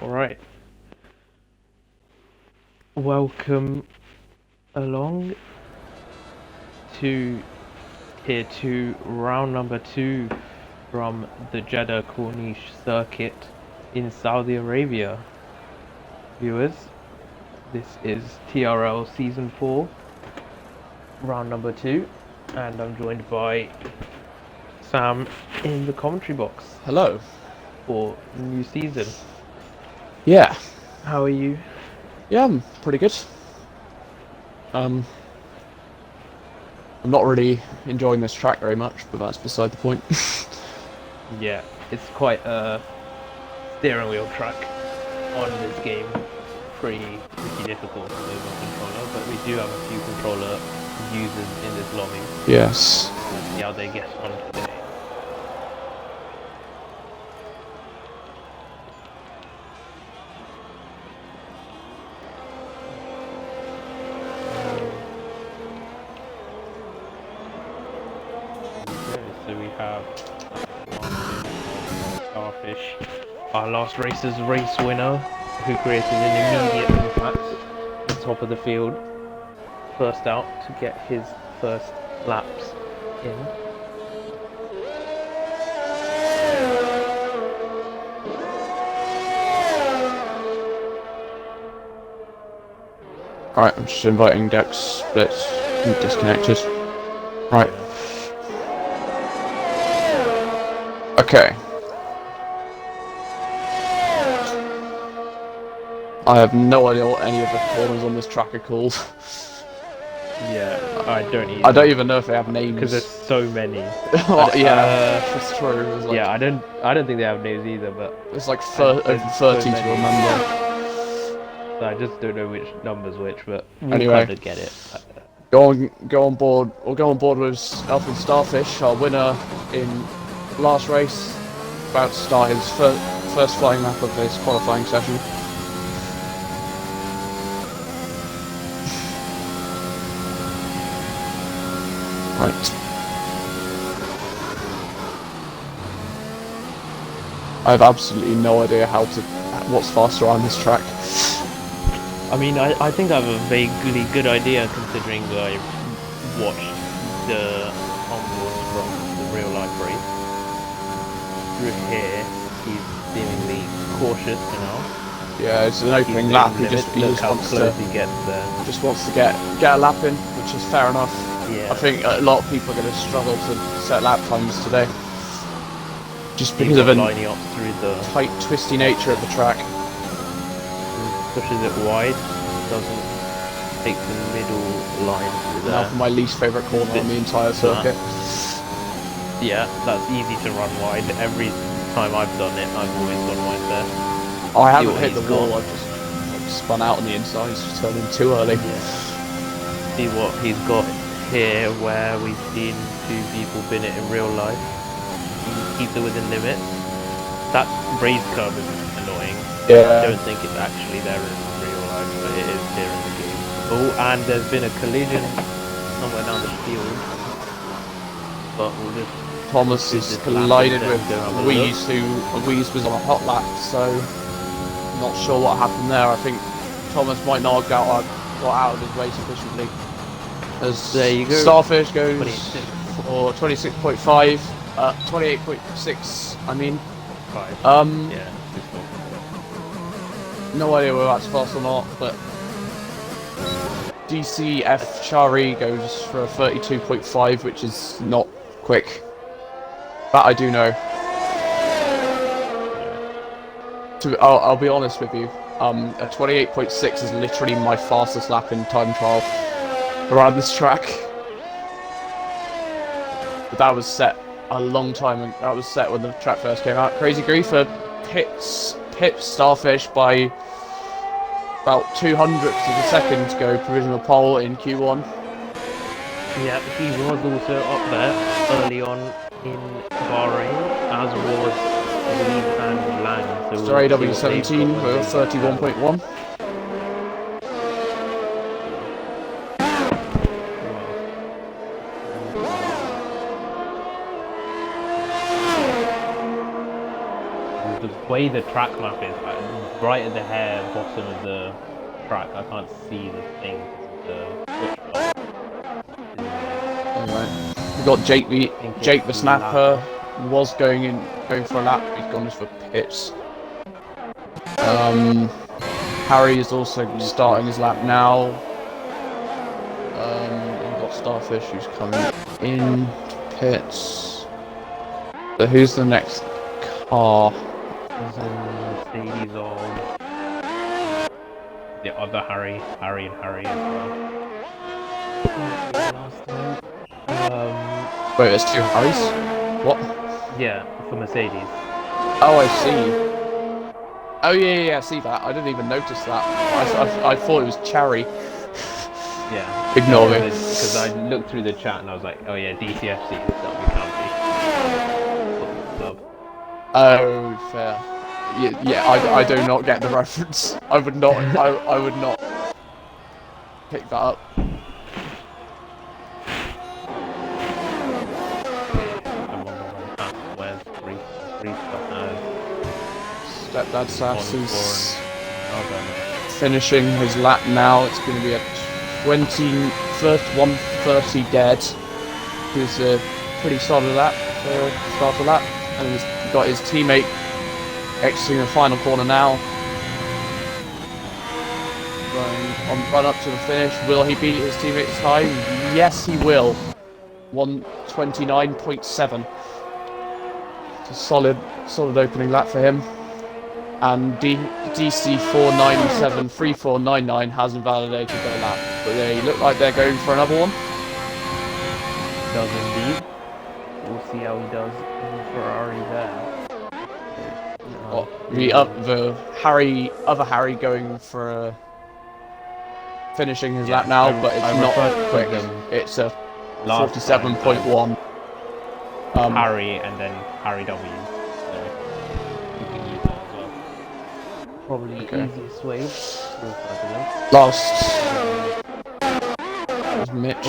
Alright. Welcome along to Tier 2, round number 2 from the Jeddah Corniche circuit in Saudi Arabia. Viewers, this is TRL Season 4, round number 2, and I'm joined by Sam in the commentary box Hello. for new season. Yeah. How are you? Yeah, I'm pretty good. I'm not really enjoying this track very much, but that's beside the point. Yeah, it's quite a steering wheel track on this game. Pretty difficult to move on controller, but we do have a few controller users in this lobby. Yes. Let's see how they get on today. So we have Starfish, our last racer's race winner, who created an immediate impact at the top of the field. First out to get his first laps in. Alright, I'm just inviting Dex Splits. Disconnected. Right. Okay. I have no idea what any of the corners on this track are called. Yeah, I don't either. I don't even know if they have names. Because there's so many. Yeah, that's true. Like, yeah, I don't think they have names either, but it's like over 30 to remember. So I just don't know which number's which, but we'll Anyway. kind of get it. Go on board with Alfred Starfish, our winner in last race, about to start his first flying lap of this qualifying session. Right. I have absolutely no idea what's faster on this track. I mean, I think I have a vaguely good idea considering I watched the onboard from the real life race. Through here, he's seemingly cautious now. Yeah, it's an opening lap. He just wants to get a lap in, which is fair enough. Yeah. I think a lot of people are going to struggle to set lap times today, just because of lining up through the tight, twisty nature of the track. Pushes it wide, doesn't take the middle line through there. Now for my least favourite corner on the entire circuit. Yeah, that's easy to run wide. Every time I've done it, I've always gone wide there. I haven't hit the wall, I've just spun out on the inside, it's just turned in too early. Yeah. See what he's got here, where we've seen two people bin it in real life. He keeps it within limits. That raised curve is annoying. Yeah. I don't think it's actually there in real life, but it is here in the game. Oh, and there's been a collision somewhere down the field. But we'll just... Thomas has collided with Wheeze, Wheeze was on a hot lap, so not sure what happened there. I think Thomas might not have got out of his race efficiently. As there you go. Starfish goes for 26.5, 28.6, I mean. 5. Yeah. No idea whether that's fast or not, but DCF Shari goes for a 32.5, which is not quick. That I do know. I'll be honest with you. A 28.6 is literally my fastest lap in time trial around this track. But that was set a long time ago. That was set when the track first came out. Crazy Griefer pips Starfish by about 200ths of a second to go provisional pole in Q1. Yeah, he was also up there early on in Bahrain, as was Reed and Lang. So Mr. AW17 for 31.1. the way the track map is, right at the hair bottom of the track, I can't see the thing. The switch block. Anyway, we got Jake the Snapper was going for a lap. He's gone for pits. Harry is also starting his lap now. We've got Starfish who's coming in pits. So who's the next car? There's a Mercedes on the other Harry and Harry as well. Wait, there's two Harrys? What? Yeah, for Mercedes. Oh, I see. Oh yeah, I see that. I didn't even notice that. I thought it was Cherry. Yeah. Ignore me. Because I looked through the chat and I was like, oh yeah, DCFC is Derby County. Club. Oh, fair. Yeah, I do not get the reference. I would not pick that up. Stepdad Sass is finishing his lap now. It's going to be a 1:30 dead. It's a pretty solid lap for start of lap, and he's got his teammate exiting the final corner now. Run up to the finish. Will he beat his teammate's time? Yes, he will. 1:29.7. It's a solid opening lap for him. And DC 497 3499 has invalidated their lap, but they look like they're going for another one. Does indeed. We'll see how he does in Ferrari there. The other Harry going for finishing his lap now, but it's not quick. It's a 47.1. Harry and then Harry W. Probably easiest way. Last Mitch.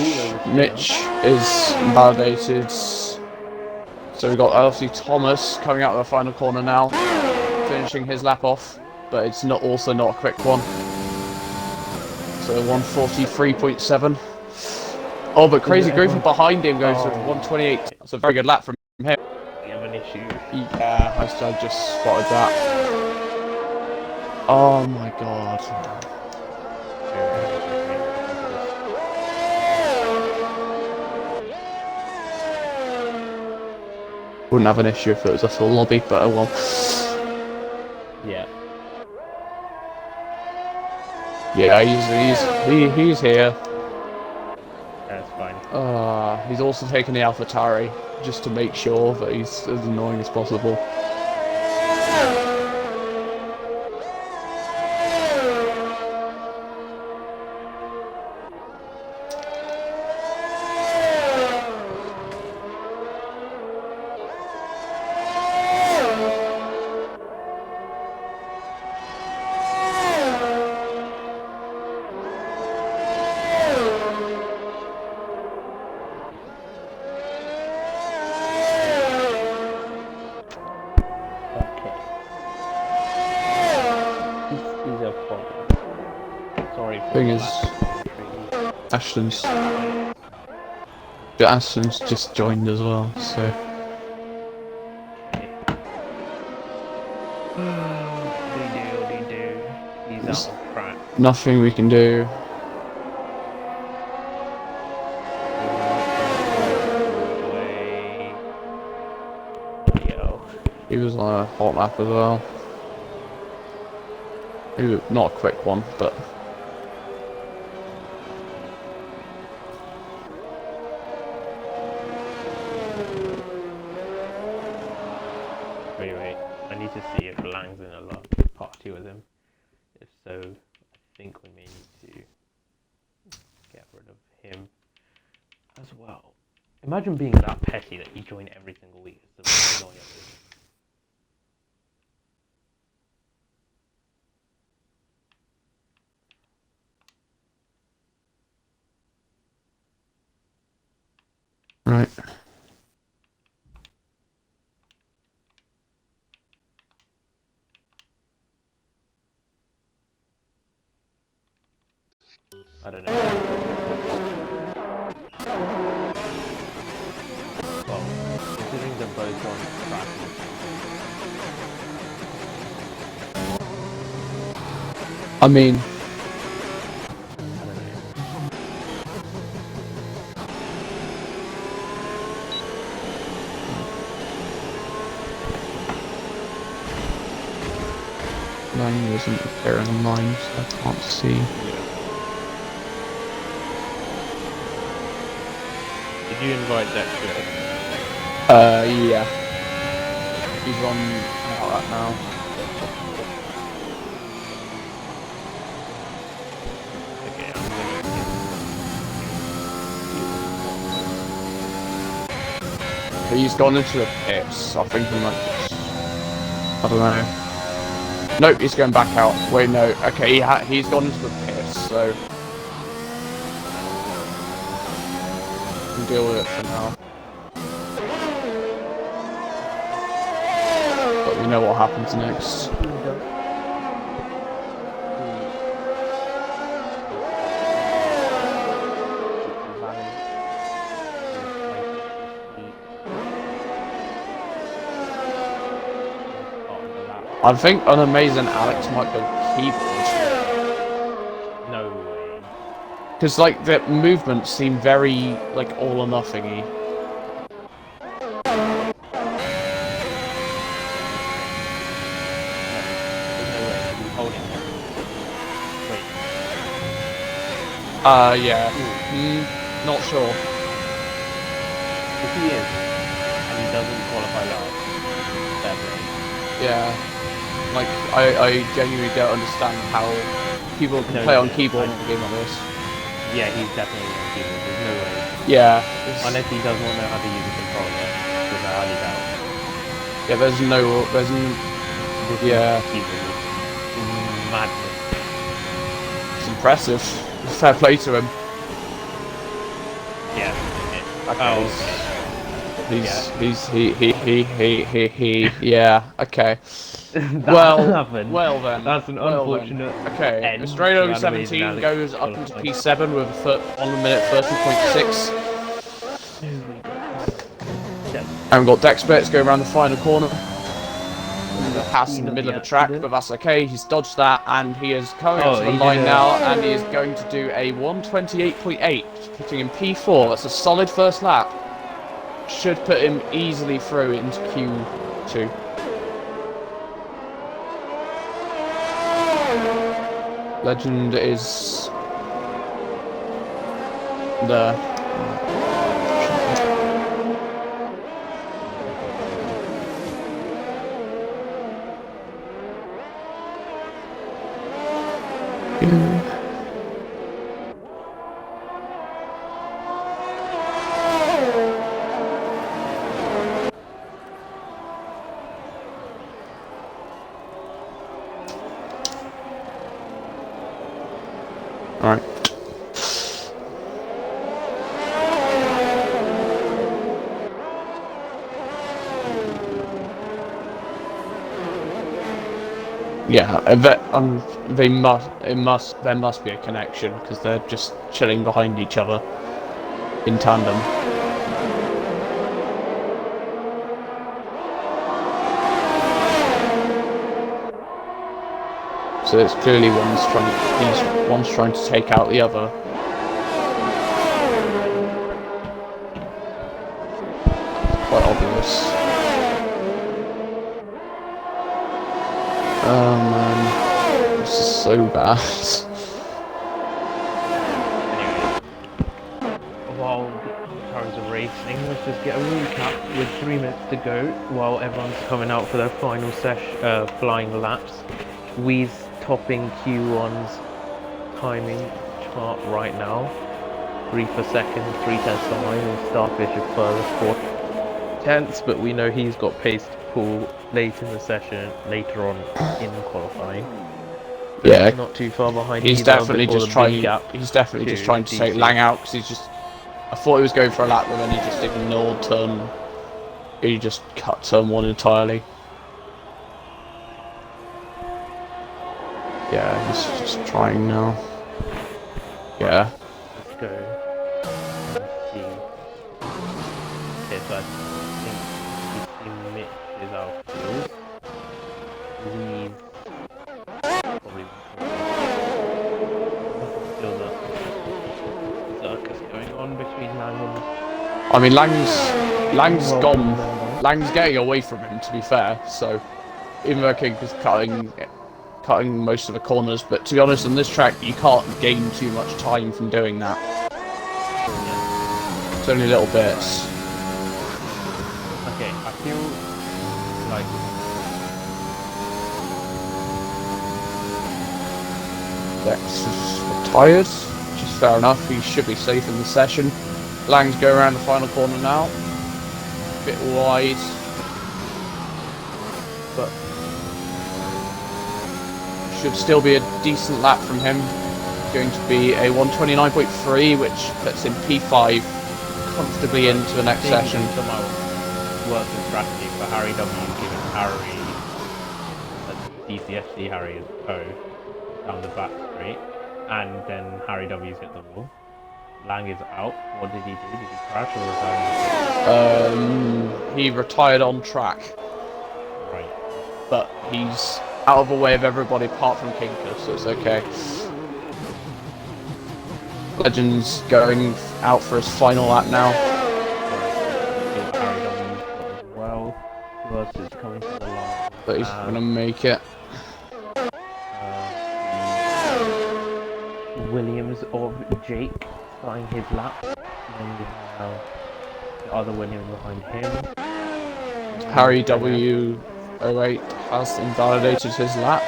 Mitch is invalidated. So we've got obviously Thomas coming out of the final corner now, finishing his lap off, but it's also not a quick one. So 1:43.7. Oh, but Crazy Groover behind him goes to 1:28. That's a very good lap from him. We have an issue. Yeah, I just spotted that. Oh my god. Wouldn't have an issue if it was a full lobby, but oh well. Yeah. Yeah, he's here. That's fine. He's also taken the AlphaTauri just to make sure that he's as annoying as possible. Thing is, Ashton's just joined as well, so. He's out of track. Nothing we can do. He was on a hot lap as well. Not a quick one, but. Anyway, I need to see if Lang's in a party with him. If so, I think we may need to get rid of him as well. Imagine being that petty that you join every single week. It's the most annoying. Right. I don't know. Well, considering they're both on track. I mean, I don't know. mine isn't appearing on mine, so I can't see. Did you invite Dexter? Yeah. He's on out right now. Okay, I'm gonna He's gone into the pits. I think he might just... I don't know. Nope, he's going back out. Wait, no. Okay, he's gone into the pits, so... we can deal with it for now. But we know what happens next. I think on Amazing Alex might go keyboard. No way. Because, like, the movements seem very, like, all or nothing-y. Yeah. Not sure. If he is, and he doesn't qualify last, fair play. Yeah. Like, I genuinely don't understand how people can play on keyboard in a game like this. Yeah, he's definitely on keyboard. There's no way. Yeah. Unless he does not know how to use a controller, which I highly doubt. Yeah, there's yeah. Keyboard is madness. It's impressive. Fair play to him. Yeah. Okay. Yeah, okay. Well then. That's an unfortunate Okay, end Australia to 17 goes up into P7 with a 1 minute 30.6. And we've got Dexperts go around the final corner. The pass in the middle of the track, but that's okay. He's dodged that, and he is coming up to the line now, and he is going to do a 1:28.8, putting him P4. That's a solid first lap. Should put him easily through into Q2. Legend is there. All right. Yeah, there must be a connection because they're just chilling behind each other in tandem. So it's clearly one's trying to take out the other. Quite obvious. Oh man, this is so bad. Anyway, while the cars are racing, let's just get a recap with 3 minutes to go while everyone's coming out for their final flying laps. We's topping Q1's timing chart right now. 3 for second, 3 tenths behind, and Starfish a further 4 tenths, but we know he's got pace to pull late in the session, later on in qualifying. But yeah, not too far behind. He's definitely just trying. He's definitely just trying to take Lang out because he's just. I thought he was going for a lap, but then he just ignored turn. He just cut turn 1 entirely. Yeah, he's just trying now. Yeah. Let's go and see. Okay, so I think PC Mitch is our field. Lee's probably still the circus going on between Lang and I mean, Lang's Rob gone. and Mendel. Lang's getting away from him, to be fair. So even though King is cutting most of the corners, but to be honest, on this track you can't gain too much time from doing that. It's only little bits. Okay, I feel like Dex is retired, which is fair enough. He should be safe in the session. Lang's going around the final corner now. Bit wide, but should still be a decent lap from him. Going to be a 129.3, which puts him P5 comfortably into the next session. Somehow work the strategy for Harry W, giving Harry DCFC Harry is O down the back straight, and then Harry W's hit the wall. Lang is out. What did he do? Did he crash or retire? He retired on track. Right. But he's out of the way of everybody apart from Kinker, so it's okay. Legend's going out for his final lap now. Harry W's got as well. Who else is coming to the line? But he's gonna make it. Williams of Jake starting his lap. And then we have the other Williams behind him. Harry W08 has invalidated his lap.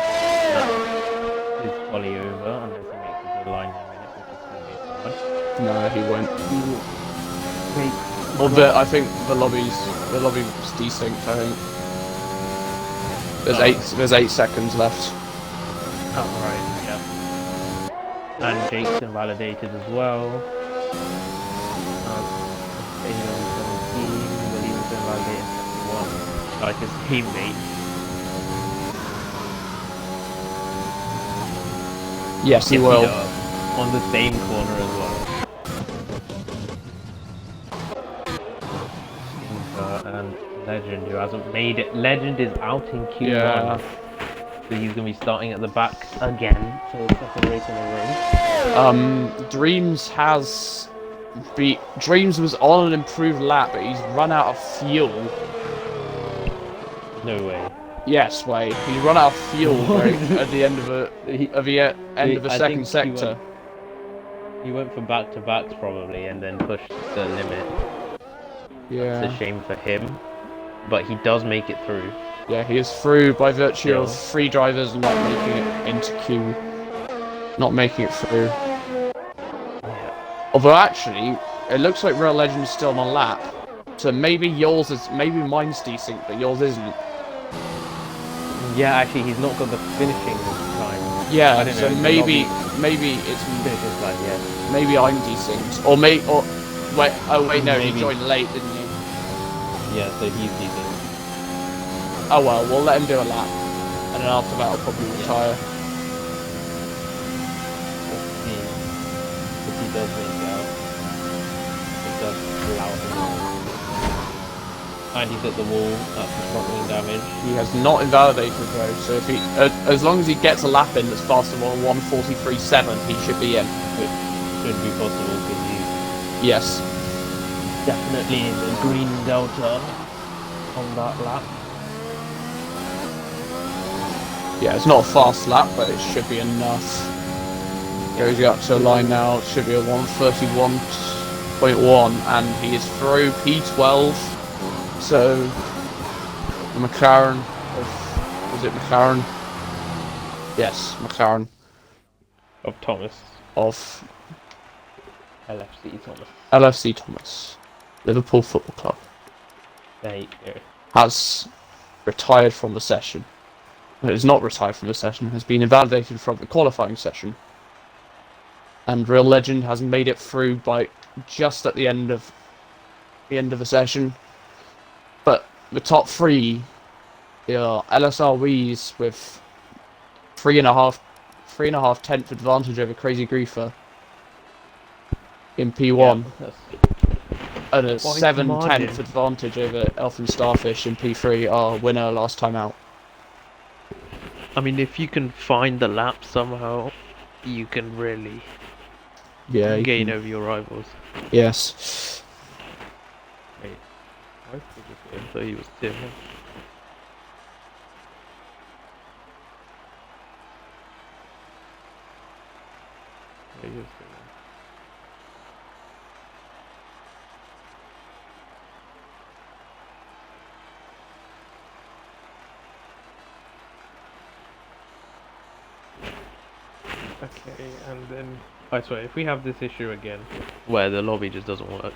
His volley over unless he makes a good line in a minute, which is going to be hard. No, he won't. Wait, Well, I think the lobby was desynced. I think there's 8 seconds left. oh, right, yeah. And Jake's invalidated as well. Williams invalidated 1, like his teammate. Yes, he will. On the same corner as well. And Legend, who hasn't made it. Legend is out in Q1. Yeah. So he's going to be starting at the back again for the second race in a row. Dreams was on an improved lap, but he's run out of fuel. No way. Yes, wait. He's run out of fuel right at the end of the second sector. He went for back-to-backs probably and then pushed the limit. Yeah. It's a shame for him, but he does make it through. Yeah, he is through by virtue of 3 drivers not making it into Q. Not making it through. Yeah. Although actually, it looks like Real Legend is still on a lap. So maybe mine's decent, but yours isn't. Yeah, actually, he's not got the finishing time. Yeah, I don't so know, maybe it's finishing time, yeah. maybe I'm decent, or wait, no, maybe. He joined late, didn't he? Yeah, so he's decent. Oh well, we'll let him do a lap, and then after that I'll probably retire. Let's see if he does make it out. It does allow him. And he's at the wall. That's the front wing damage. He has not invalidated though, so if he, as long as he gets a lap in that's faster than 1:43.7, he should be in. Which should be possible because he's Yes. definitely in the green delta on that lap. Yeah, it's not a fast lap, but it should be enough. Goes up to a line now, it should be a 1:31.1, and he is through P12. So, the McLaren was it McLaren? Yes, McLaren Of Thomas. of LFC Thomas. LFC Thomas, Liverpool Football Club, There you go. has retired from the session. It is not retired from the session, has been invalidated from the qualifying session. And Real Legend has made it through by just at the end of the session. But the top 3 are LSRWs with 3.5 tenth advantage over Crazy Griefer. in P1 that's and a quite a 7/10 margin. advantage over Elfin Starfish in P3, our winner last time out. I mean, if you can find the lap somehow, you can really Yeah, you gain can. over your rivals. Yes. Wait, I thought he was Tim. Yeah, he was Tim. Okay, and then I swear, if we have this issue again, where the lobby just doesn't work,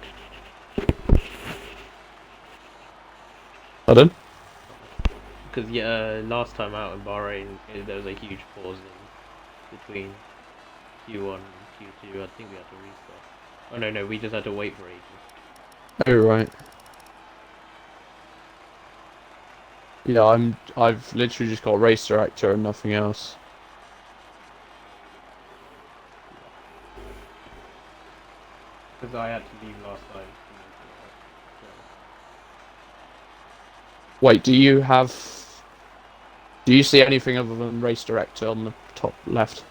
Pardon? because last time out in Bahrain, there was a huge pause in between Q1 and Q2. I think we had to restart. Oh no, we just had to wait for ages. Oh right. Yeah, I've literally just got race director and nothing else. Because I had to leave last night to make it work. Wait, do you see anything other than race director on the top left? So,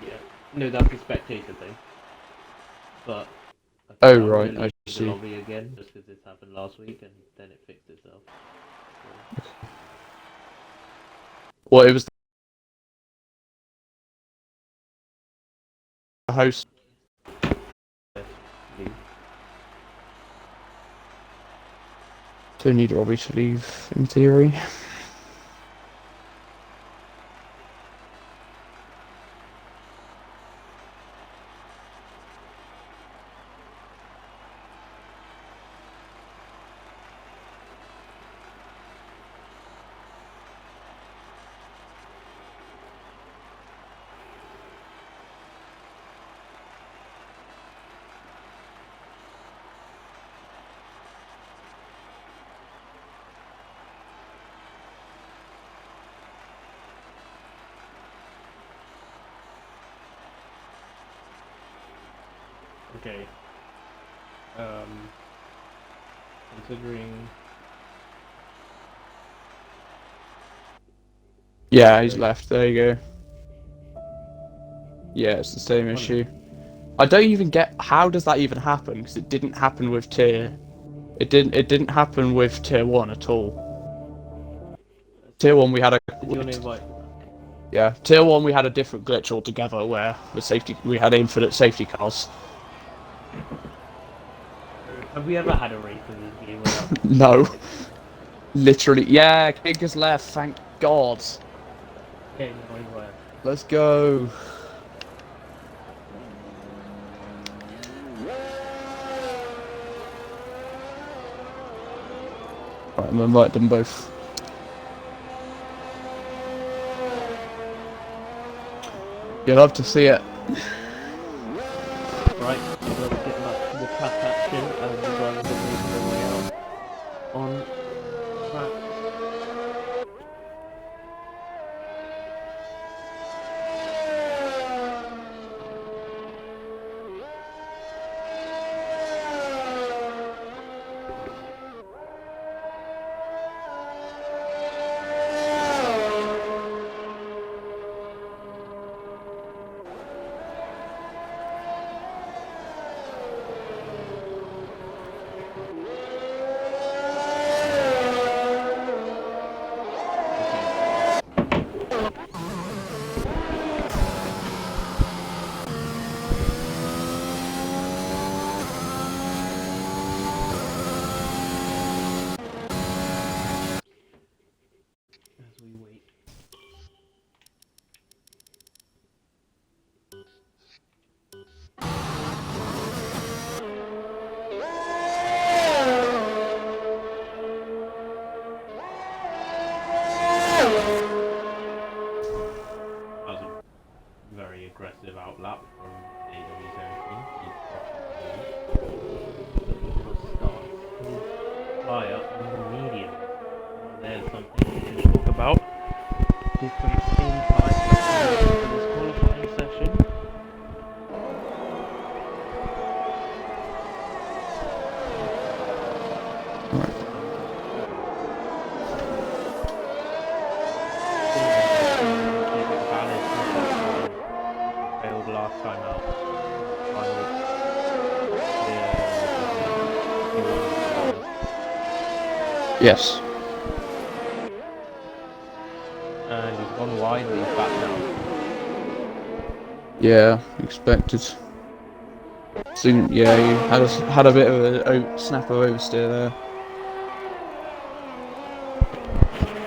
yeah. No, that's the spectator thing. But Oh I'm right, gonna I leave the see. lobby again just because this happened last week and then it fixed itself. Well, it was the host. So, leave. So need Robbie to leave in theory. Okay. Considering Yeah, he's left. There you go. Yeah, it's the same one, issue. I don't even get how does that even happen because it didn't happen with tier. It didn't happen with tier 1 at all. Tier 1 we had a do you want to invite? yeah. Tier 1 we had a different glitch altogether where we had infinite safety cars. Have we ever had a race in this game without? No. Literally, yeah, King has left, thank God. Okay, no invite. Let's go. Right, I'm gonna invite them both. You'll love to see it. Right, let's get back to the track action as the drivers are making their way out on track. As we wait. That was a very aggressive outlap from AW17. He's crossing starts his tyre on the medium. There's something we can talk about. Difference in time for this qualifying session. Yes. And he's gone wide, but he's back now. Yeah, expected. Soon, yeah, he had a bit of a snap of oversteer there.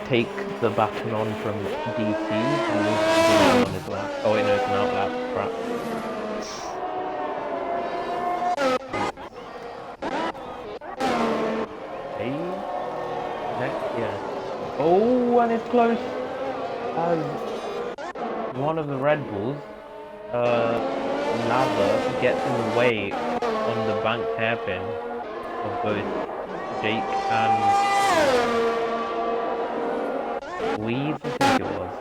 Take the baton on from DC, who needs to continue on his lap. Oh wait, no, it's an out lap. Crap. Hey? Next, yeah. Oh, and it's close. As one of the Red Bulls, Lava, gets in the way on the banked hairpin of both Jake and Weeds, I think it was.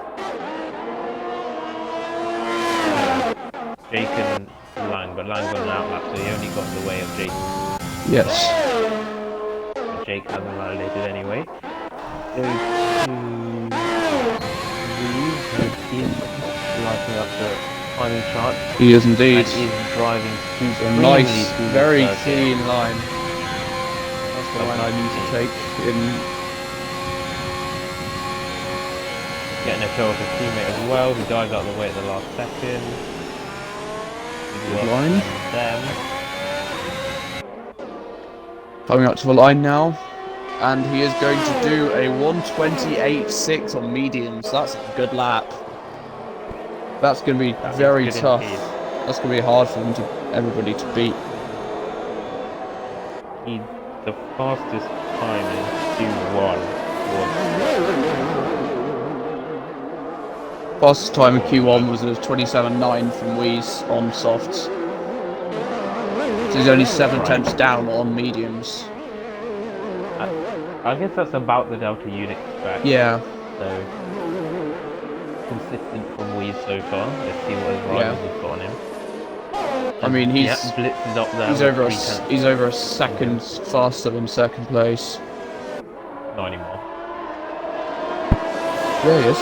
Jake and Lang, but Lang got an outlap, so he only got in the way of Jake. Yes. But Jake hasn't validated anyway. Goes to Weeds, who is lighting up the timing chart. He is indeed. And is driving A nice, very clean line. That's the line I need to take in. Getting a show of his teammate as well, who dives out of the way at the last second. Good line. Them. Coming up to the line now. And he is going to do a 1:28.6 on mediums. That's a good lap. That's going to be very tough. That's going to be hard for everybody to beat. The fastest time in Q1 was... Fastest time in Q1 was a 27.9 from Wheeze on softs. So he's only 7 tenths down on mediums. I guess that's about the delta you'd expect. Yeah. So, consistent from Weed so far. Let's see what his rivals have got on him. I mean, Blitz is up there. He's over a second faster than second place. Not anymore. There he is.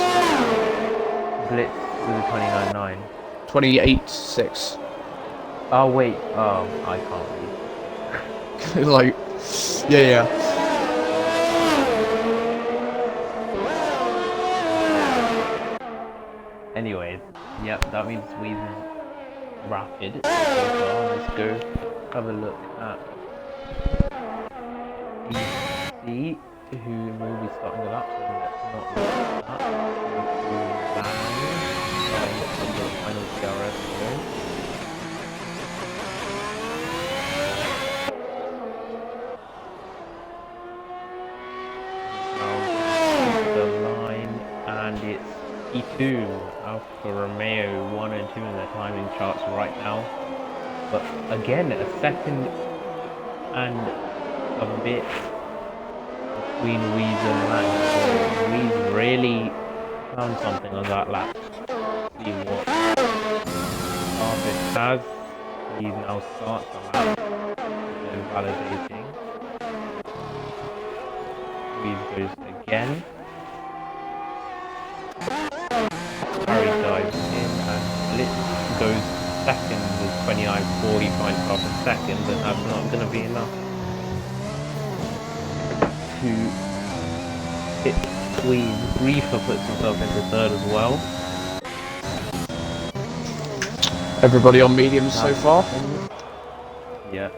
Blitz was a 29.9. 28.6. Oh wait. Oh, I can't read. Like, yeah. Anyways, yep, that means Weed is rapid so far. Let's go have a look at DC, who will be starting the lap, so let's not look at that. Go to the final TRL zone. Now the line, and it's E2 Alfa Romeo 1 and 2 in their timing charts right now. But again, a second and a bit between Weeze and Lang. So Weeze really found something on that lap. See what Arvid has. He now starts the lap. And validating. Weeze goes again. Harry dives in and Blitz goes second with 29.45 a second, but that's not going to be enough to hit Weeze. Reefer puts himself into third as well. Everybody on mediums so far. Yeah.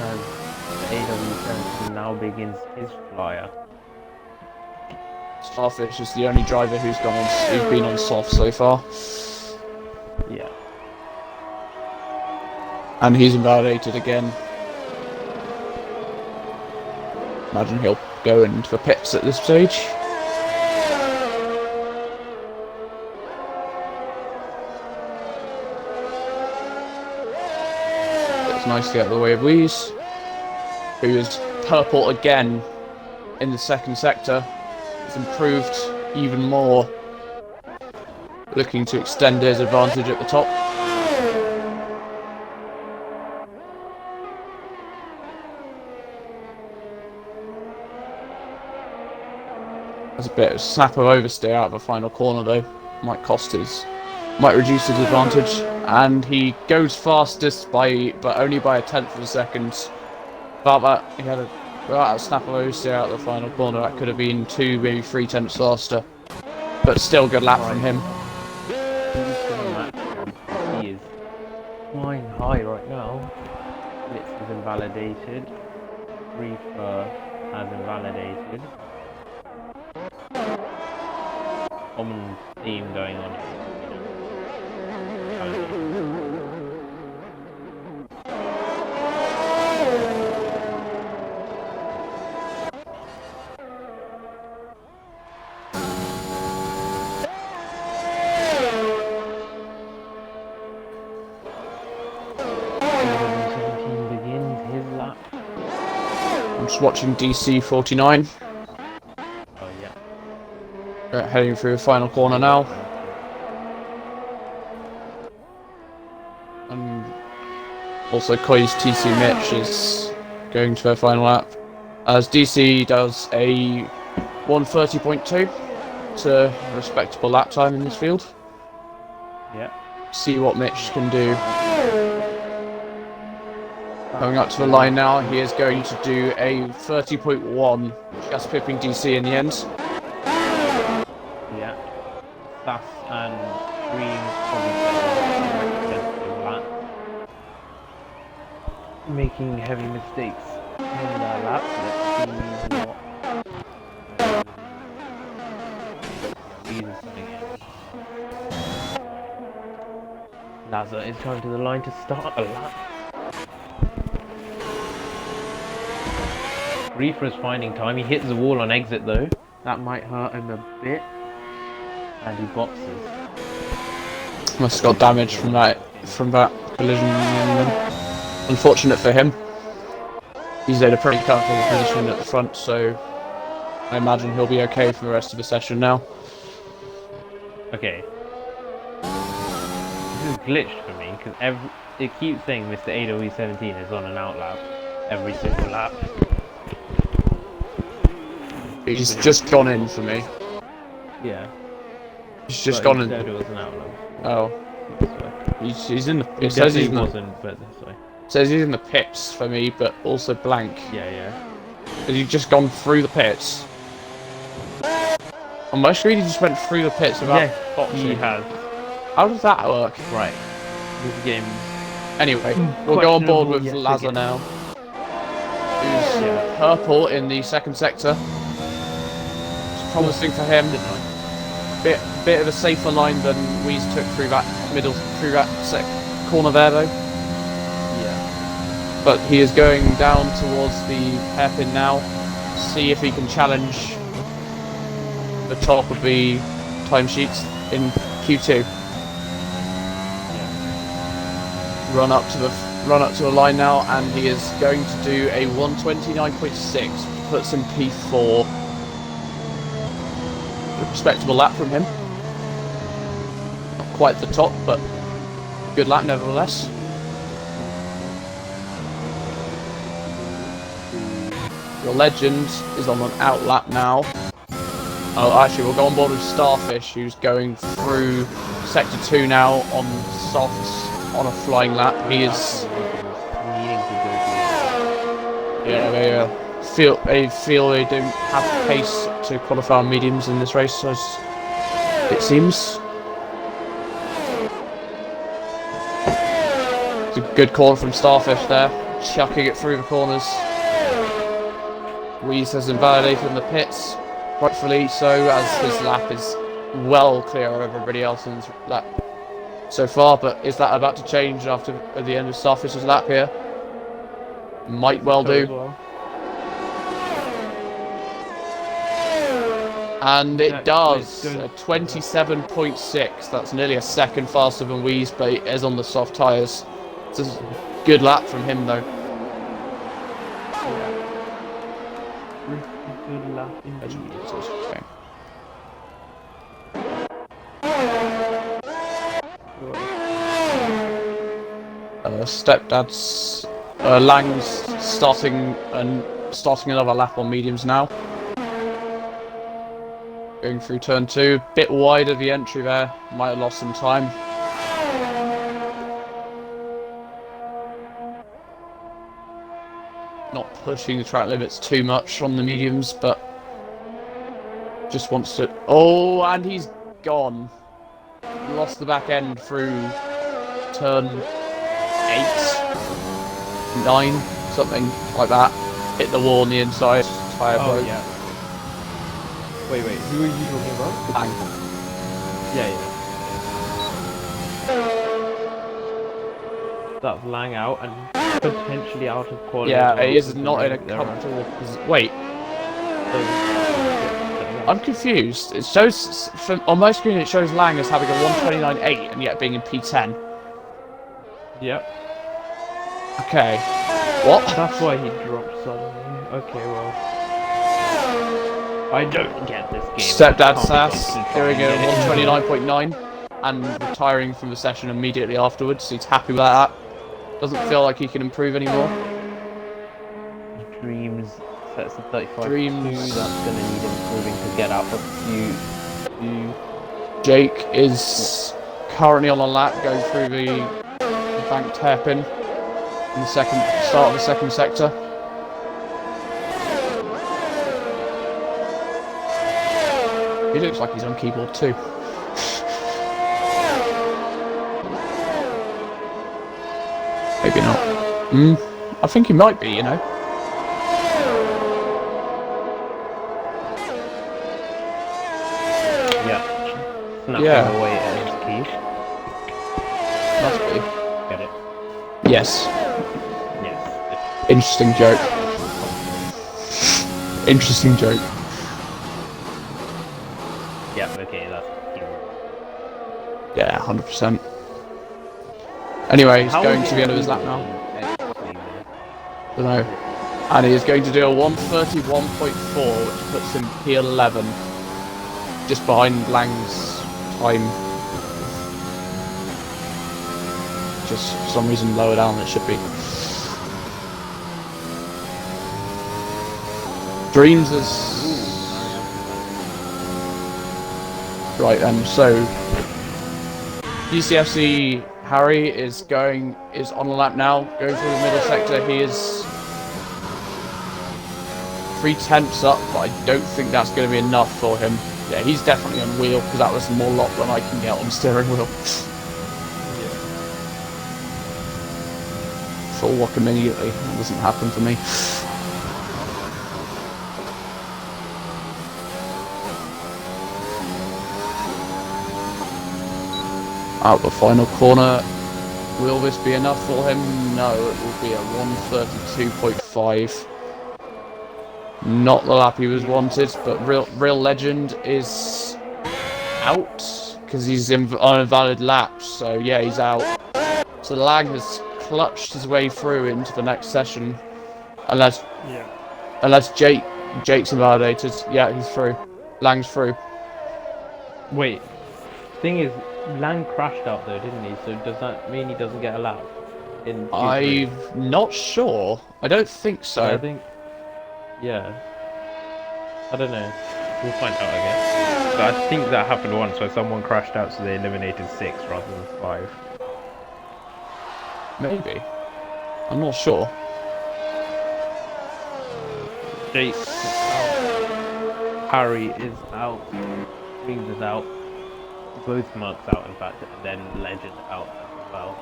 And AW7 now begins his flyer. Starfish is the only driver who's been on soft so far. Yeah. And he's invalidated again. Imagine he'll go into the pits at this stage. It's nicely out of the way of Wheeze, who is purple again in the second sector. He's improved even more, looking to extend his advantage at the top. There's a bit of snap of oversteer out of the final corner though. Might reduce his advantage. And he goes fastest but only by a tenth of a second. About that, he had a without a snap of Lucia out the final corner. That could have been 2, maybe 3 tenths faster, but still good lap from him. He is flying high right now. Blitz is invalidated. Reefer has invalidated. Common theme going on here. Begins his lap. I'm just watching DC 49. Oh yeah. Heading through the final corner now. And also Koi's TC Mitch is going to their final lap. As DC does a 1:30.2. It's a respectable lap time in this field. Yeah. See what Mitch can do. Coming up to the line now, he is going to do a 30.1, just pipping DC in the end. Yeah. Sass and Green probably making heavy mistakes in their lap. Let's see what Lazar is coming to the line to start a lap. Reefer is finding time. He hits the wall on exit though. That might hurt him a bit. And he boxes. Must have got damage from that collision. Unfortunate for him. He's in a pretty comfortable position at the front, so I imagine he'll be okay for the rest of the session now. Okay. This is glitched for me because it keeps saying Mr. AWE17 is on an out lap every single lap. He's just gone in for me. Yeah. He's just gone in. It was an out lap. Oh. He's in the. It says he wasn't, but this way. Says he's in the pits for me, but also blank. Yeah, yeah. Has he just gone through the pits? On my screen, he just went through the pits without boxing. He has. How does that work? Right. This game. Anyway, we'll go on board with Lazar now. Who's purple in the second sector. It's promising for him. Bit of a safer line than Weeze took through that corner there though. Yeah. But he is going down towards the hairpin now. See if he can challenge the top of the timesheets in Q2. Yeah. Run up to the line now, and he is going to do a 1:29.6, puts him P4. A respectable lap from him. Not quite the top, but good lap nevertheless. Your legend is on an out lap now. Oh, actually, we'll go on board with Starfish, who's going through Sector 2 now on softs on a flying lap. He is... Yeah, they feel they don't have pace to qualify on mediums in this race, as it seems. It's a good call from Starfish there, chucking it through the corners. Weeze has invalidated in the pits, rightfully so, as his lap is well clear of everybody else's lap so far. But is that about to change after at the end of Starfish's lap here? Might well do. And it does. 27.6. That's nearly a second faster than Weeze, but it is on the soft tyres. It's a good lap from him though. Good lap indeed. Stepdad's Lang's starting another lap on mediums now. Going through turn 2, bit wide of the entry there, might have lost some time. Not pushing the track limits too much on the mediums, but just wants to. Oh, and he's gone. Lost the back end through turn 8, 9, something like that. Hit the wall on the inside. Tire broke. Yeah. Wait, who are you talking about? Bang. Yeah. That's Lang out and potentially out of quality. Yeah, as well, he is not in a considering they're comfortable position. Wait, on- I'm confused. It shows on my screen. It shows Lang as having a 1:29.8 and yet being in P10. Yep. Okay. What? That's why he dropped suddenly. Okay, well. I don't get this game. Stepdad Can't be Sass bothered to try doing a and get it. 1:29.9 and retiring from the session immediately afterwards. He's happy with that. Doesn't feel like he can improve anymore. Dreams sets the 35 Dreams. That's going to need improving to get out of few. Jake is currently on a lap going through the banked hairpin in the start of the second sector. He looks like he's on keyboard too. Maybe not. I think he might be, you know. Yeah. Snapping Yeah. away at his keys. Must be. Get it? Yes. Yes. Interesting joke. Interesting joke. Yeah, okay, that's Yeah, 100%. Anyway, he's going to the end of his lap now. Don't know. And he is going to do a 1:31.4, which puts him P11. Just behind Lang's time. Just for some reason lower down than it should be. Dreams is... Right, so... UCFC Harry is on a lap now, going through the middle sector. He is 3/10 up, but I don't think that's going to be enough for him. Yeah, he's definitely on wheel, because that was more lock than I can get on steering wheel. Full lock immediately. That doesn't happen for me. Out the final corner. Will this be enough for him? No, it will be a 1:32.5. Not the lap he was wanted, but real legend is out because he's on a valid lap. So yeah, he's out. So Lang has clutched his way through into the next session, unless Jake's invalidated. Yeah, he's through. Lang's through. Wait. Thing is, Lang crashed out though, didn't he? So does that mean he doesn't get a lap? I'm not sure. I don't think so. I think... Yeah. I don't know. We'll find out, I guess. But I think that happened once where someone crashed out so they eliminated 6 rather than 5. Maybe. I'm not sure. Jake is out. Harry is out. Dreams is out. Both Marks out, in fact, and then Legend out as well.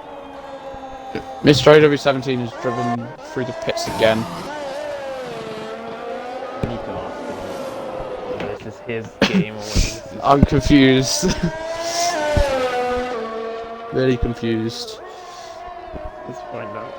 Mr. AW17 is driven through the pits again. I need to ask him whether this is his game or whether this is... I'm confused. Very confused. Let's find out.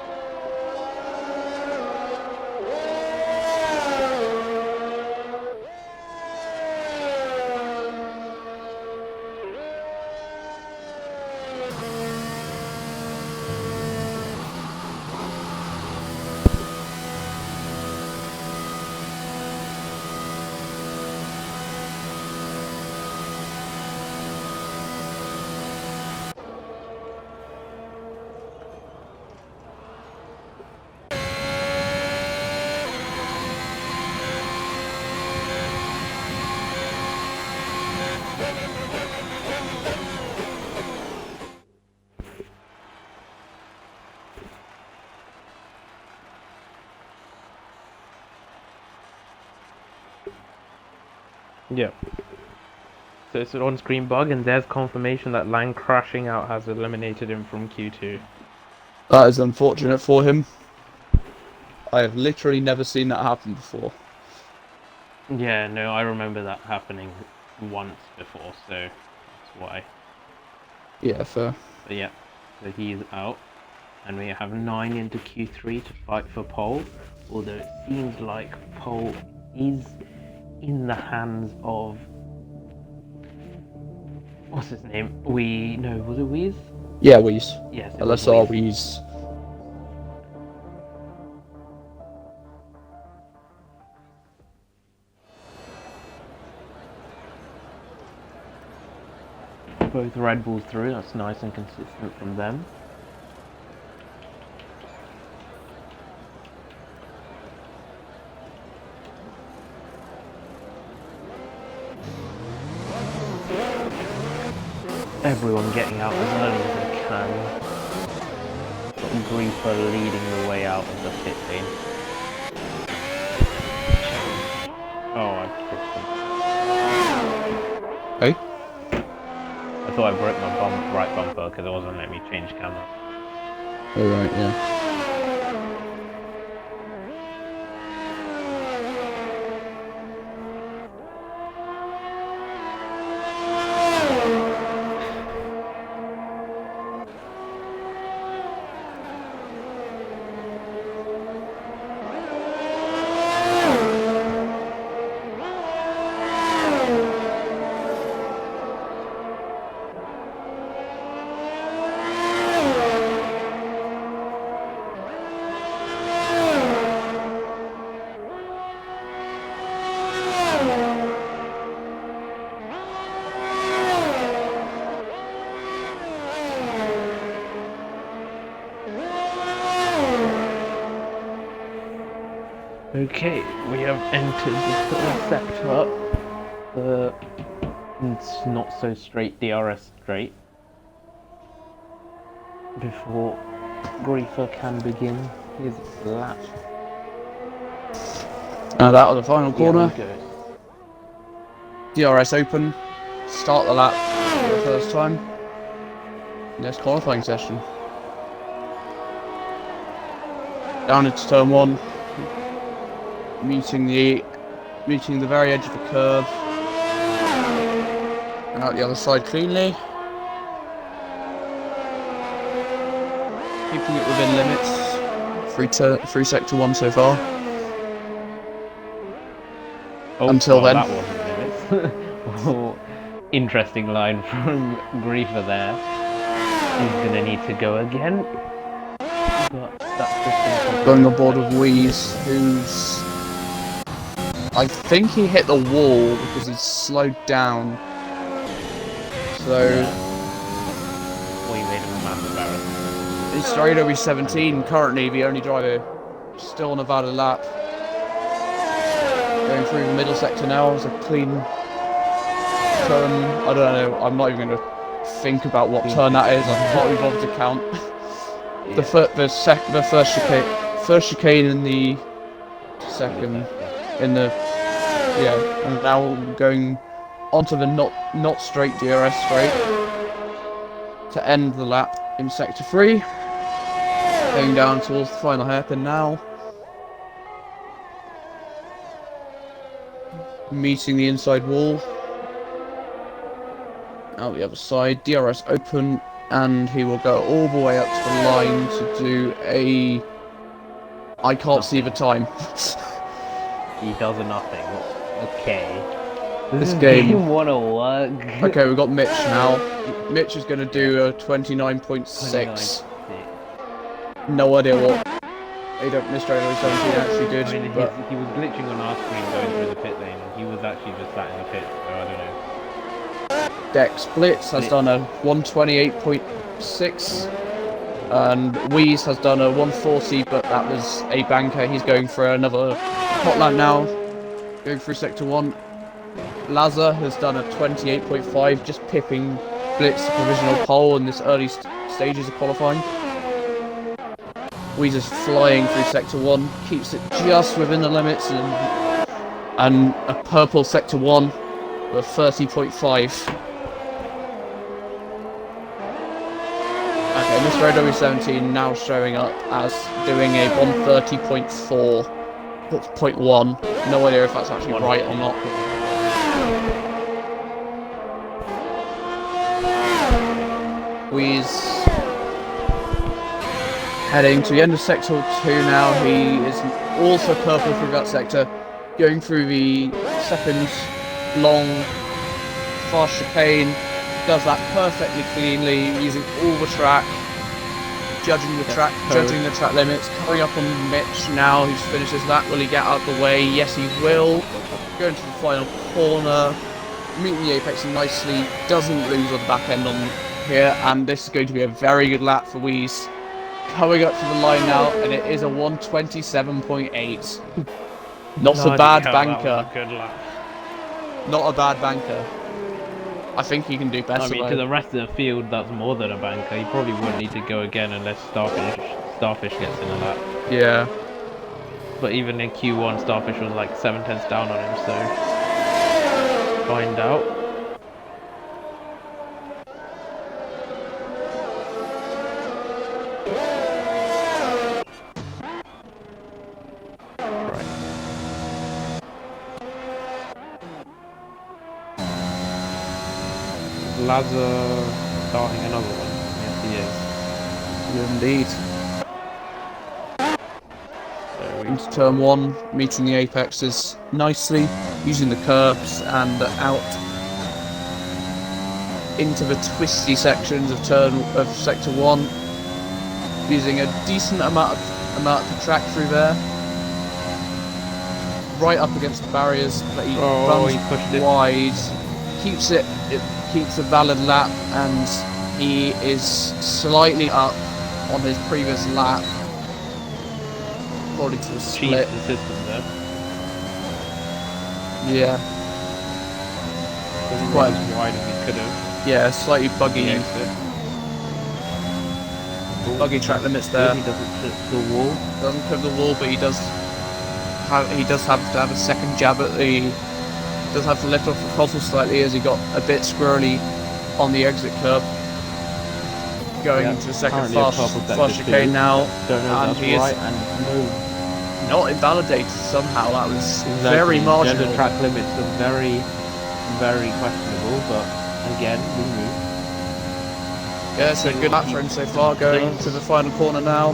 Yeah. So it's an on-screen bug, and there's confirmation that Lang crashing out has eliminated him from Q2. That is unfortunate for him. I have literally never seen that happen before. Yeah, no, I remember that happening once before, so that's why. Yeah, fair. But yeah, so he is out, and we have 9 into Q3 to fight for pole, although it seems like pole is in the hands of... What's his name? Was it Weez? Yeah, Weez. Yes, it was LSR Weez. Weez. Both Red Bulls through, that's nice and consistent from them. Everyone getting out as early as they can. Got Griefer leading the way out of the pit lane. Oh, I Hey? I thought I broke my right bumper because it wasn't letting me change camera. Oh, right, yeah. Okay, we have entered the third sector. The it's not so straight DRS straight. Before Griefer can begin his lap. And out of the final corner. He goes. DRS open. Start the lap for the first time. Next qualifying session. Down into turn 1. Meeting the very edge of the curve. And out the other side cleanly. Keeping it within limits. Through sector 1 so far. Oh, Until then. That wasn't limits. Oh, interesting line from Griefer there. He's gonna need to go again. But that's just going aboard with Weez, who's... I think he hit the wall because he's slowed down. So... We made him a massive error. It's straight over 17, currently the only driver still on a valid lap. Going through the middle sector now is a clean turn. I don't know, I'm not even going to think about what turn that is, I can't be bothered to count. Yeah. The first chicane in the second, and now going onto the not straight DRS straight to end the lap in sector 3, going down towards the final hairpin now, meeting the inside wall, out the other side, DRS open. And he will go all the way up to the line to do a... I can't see the time. He does a nothing. Okay. This game... wanna work. Okay, we've got Mitch now. Mitch is going to do a 29.6. No idea what Mr. 17 actually did. I mean, but... he was glitching on our screen going through the pit lane. He was actually just sat in the pit, so I don't know. Dex Blitz has done a 128.6 and Weez has done a 140, but that was a banker. He's going for another hot lap now, going through sector 1. Lazar has done a 28.5, just pipping Blitz the provisional pole in this early stages of qualifying. Weez is flying through sector 1, keeps it just within the limits, and a purple sector 1. with 30.5. Okay, Mr. OW17 now showing up as doing a 130.4.1. No idea if that's actually right or not. He's heading to the end of sector 2 now. He is also purple through that sector, going through the second long fast chicane. Does that perfectly cleanly, using all the track, judging the track limits, coming up on Mitch now, who finishes that. Will he get out of the way? Yes, he will. Going to the final corner, meeting the apex nicely, doesn't lose on the back end on here, and this is going to be a very good lap for Wheeze. Coming up to the line now, and it is a 127.8. Not a bad banker. Good lap. Not a bad banker. I think he can do better. I mean, to the rest of the field, that's more than a banker. He probably wouldn't need to go again unless Starfish gets in a lap. Yeah. But even in Q1, Starfish was like 7/10 down on him, so find out. Lazar starting another one. Yes, he is. Indeed. Into turn 1, meeting the apexes nicely, using the curves and out into the twisty sections of sector 1, using a decent amount of track through there. Right up against the barriers, but he runs wide, keeps it keeps a valid lap, and he is slightly up on his previous lap according to the split. The system there. Yeah. Quite as wide as he could have. Yeah, slightly buggy. Buggy track limits there. He doesn't clip the wall. Doesn't clip the wall, but he does have to have a second jab at the. Does have to lift off the throttle slightly as he got a bit squirrely on the exit curb. Going into the second fast chicane now. Don't know if that's right, and not invalidated somehow. That was very marginal. The track limits are very, very questionable, but again, we move. Yeah, so good lap for him so far. Going to the final corner now.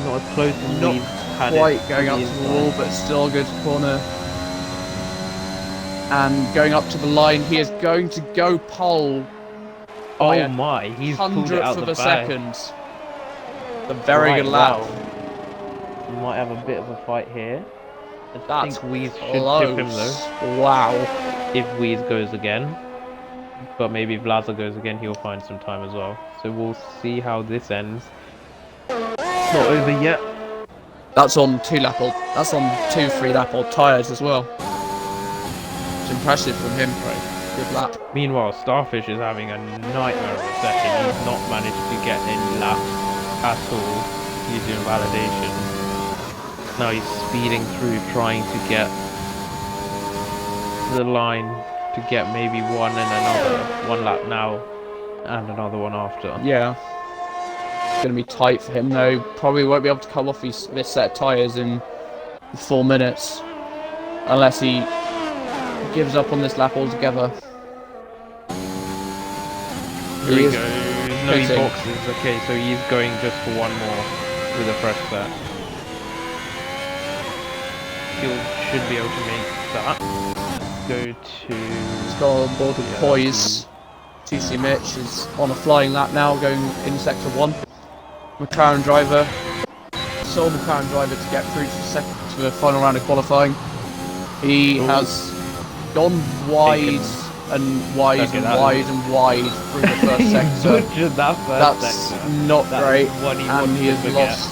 Not as close as we've had quite going up to the wall, but still a good corner. And going up to the line, he is going to go pole. Oh my, he's pulled it out of the a second. A very good lap. Wow. We might have a bit of a fight here. I think Wheeze should tip him though. Wow. If Wheeze goes again. But maybe if Lazar goes again, he'll find some time as well. So we'll see how this ends. It's not over yet. That's on 2 3 lap old tyres as well. It's impressive from him. Right. Good lap. Meanwhile, Starfish is having a nightmare of a session. He's not managed to get any laps at all. He's doing validation. Now he's speeding through, trying to get the line to get maybe one lap now and another one after. Yeah. It's going to be tight for him though. Probably won't be able to come off this set of tyres in 4 minutes. Unless he gives up on this lap altogether. Here he goes. No, he boxes. Okay, so he's going just for one more with a fresh set. He should be able to make that. Go to... Let's go on board with Poise. TC Mitch is on a flying lap now, going in sector 1. McLaren driver. Sole McLaren driver to get through to the final round of qualifying. He has gone wide and wide and wide and wide through the first sector. That's not great, and he has lost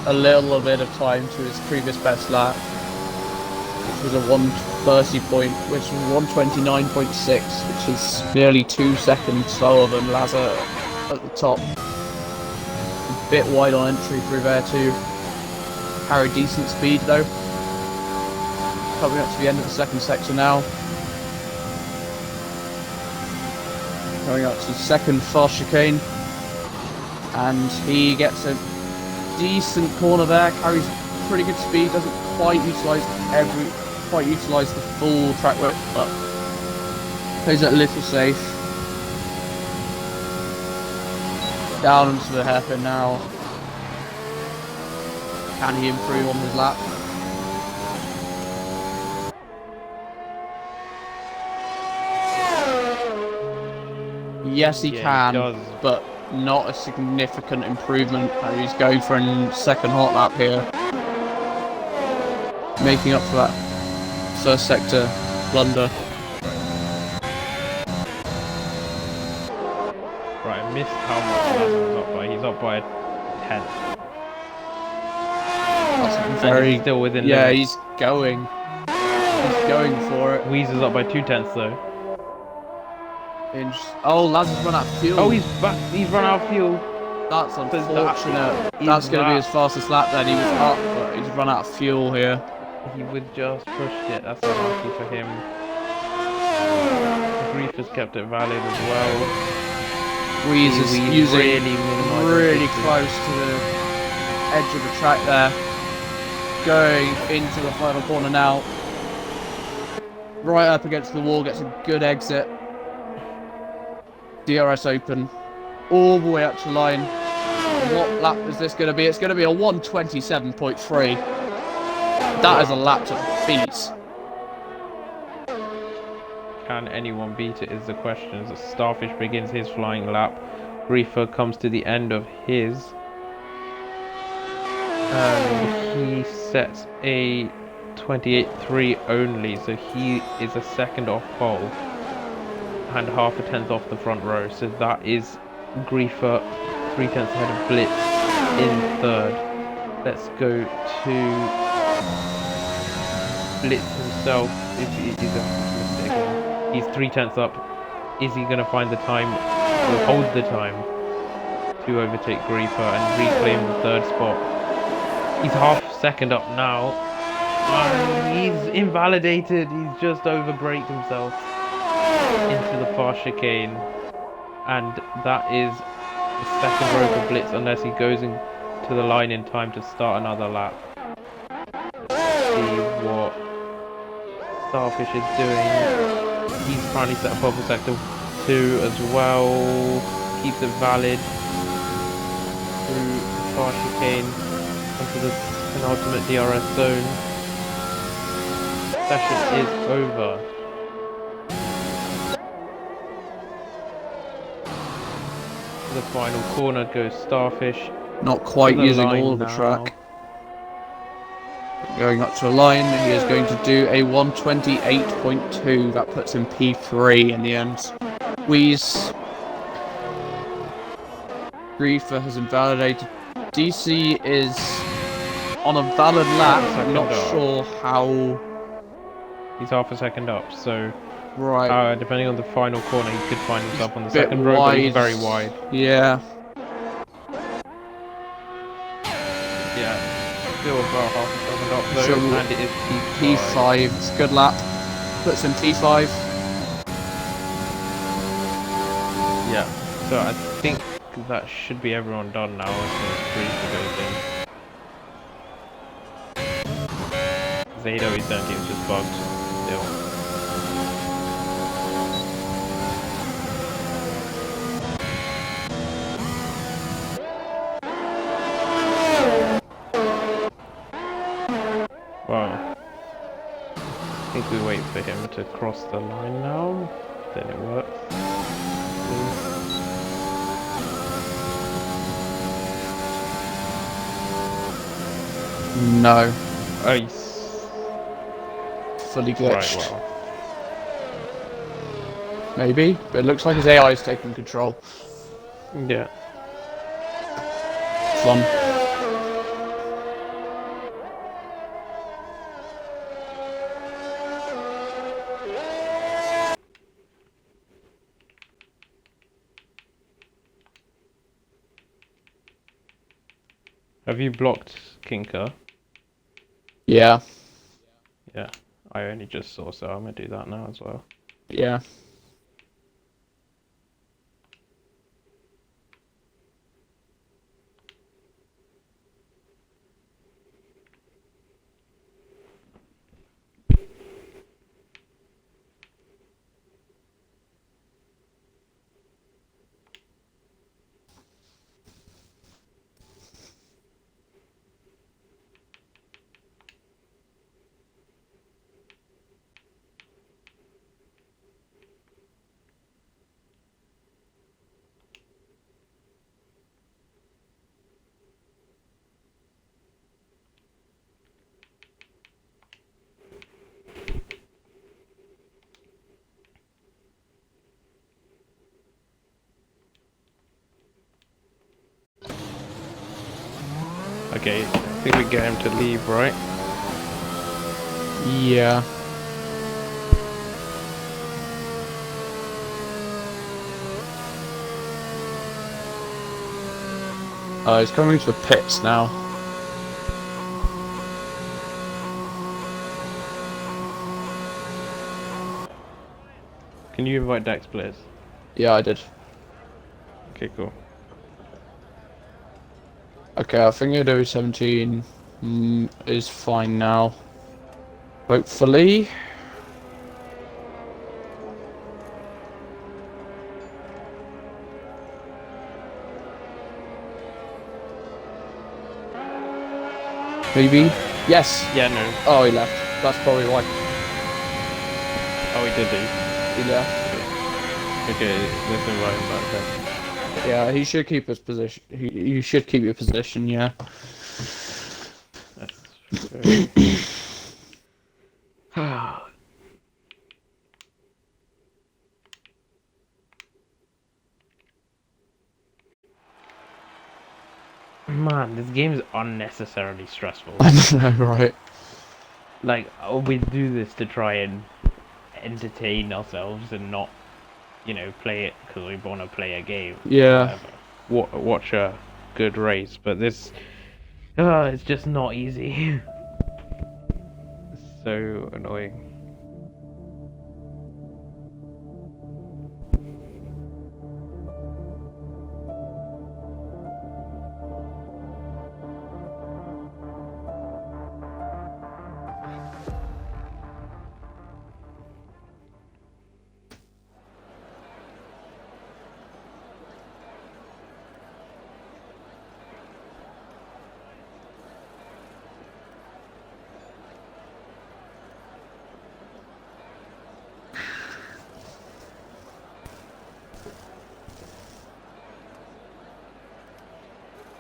a little bit of time to his previous best lap, which was a 129.6, which is nearly 2 seconds slower than Lazar at the top. A bit wide on entry through there too. Carry decent speed though. Coming up to the end of the second sector now. Going up to second fast chicane. And he gets a decent corner there, carries pretty good speed, doesn't quite utilise the full track width, but plays it a little safe. Down into the hairpin now. Can he improve on his lap? Yes, he can, he does. but not a significant improvement. And he's going for a second hot lap here, making up for that first sector blunder. Right, I missed how much Lazar's up by. He's up by a tenth. That's And he's still within yeah, limits. he's going for it. Weezer's up by 2/10 though. Oh, Lazar's run out of fuel. Oh, he's back. He's run out of fuel. That's unfortunate. That's going to be his fastest lap then. He was up, but he's run out of fuel here. He would just pushed it. That's unlucky for him. Grief has kept it valid as well. Weez is using really distance. close to the edge of the track there. Going into the final corner now. Right up against the wall, gets a good exit. DRS open. All the way up to line. What lap is this going to be? It's going to be a 1:27.3. That is a lap to beat. Can anyone beat it is the question. As Starfish begins his flying lap, Griefer comes to the end of his. He sets a 28.3 only, so he is a second off pole and half a tenth off the front row. So that is Griefer 3/10 ahead of Blitz in third. Let's go to Blitz himself. He's 3/10 up. Is he going to find the time or hold the time to overtake Griefer and reclaim the third spot? He's half second up now. He's invalidated. He's just overbraked himself into the fast chicane. And that is the second row for Blitz unless he goes into the line in time to start another lap. Let's see what Starfish is doing. He's finally set up over sector 2 as well. Keeps it valid through the fast chicane onto the penultimate DRS zone. Session is over. The final corner goes Starfish. Not quite using all of the track. Going up to a line, he is going to do a 1:28.2. That puts him P3 in the end. Weez. Griefer has invalidated. DC is on a valid lap. I'm not sure how. He's half a second up, so right. Depending on the final corner, he could find himself on the second row, but he's very wide. Yeah. Yeah. Still about half a second up though, So and it is P5. It's a good lap. Puts him P5. Yeah. So I think that should be everyone done now. Zado, his own team's just bugged still. Well, I think we wait for him to cross the line now, then it works. No. Oh, he's fully glitched. Right, well. Maybe, but it looks like his AI is taking control. Yeah. Fun. Have you blocked Kinker? Yeah. Yeah. I only just saw, so I'm gonna do that now as well. Yeah. Okay, I think we get him to leave, right? Yeah. He's coming to the pits now. Can you invite Dex, please? Yeah, I did. Okay, cool. Okay, I think Adobe 17 is fine now. Hopefully. Maybe? Yes! Yeah, no. Oh, he left. That's probably why. Oh, he did leave. He left. Okay, let's invite him back then. Yeah, he should keep his position. You should keep your position, yeah. That's true. Man, this game is unnecessarily stressful. I know, right? Like, we do this to try and entertain ourselves and not, you know, play it because we want to play a game. Yeah. Watch a good race, but this, it's just not easy. So annoying.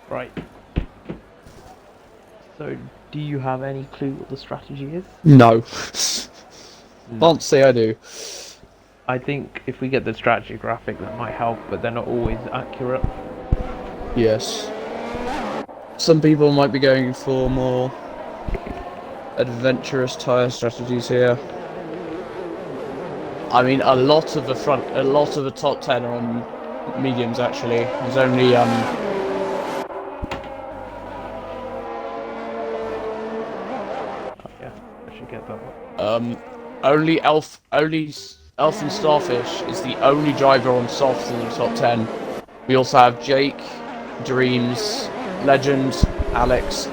Right. So, do you have any clue what the strategy is? No. No. Can't say I do. I think if we get the strategy graphic, that might help, but they're not always accurate. Yes. Some people might be going for more adventurous tyre strategies here. I mean, a lot of the top 10 are on mediums actually. There's only Oh, yeah, I should get that one. only Elf and Starfish is the only driver on softs in the top 10. We also have Jake, Dreams, Legend, Alex.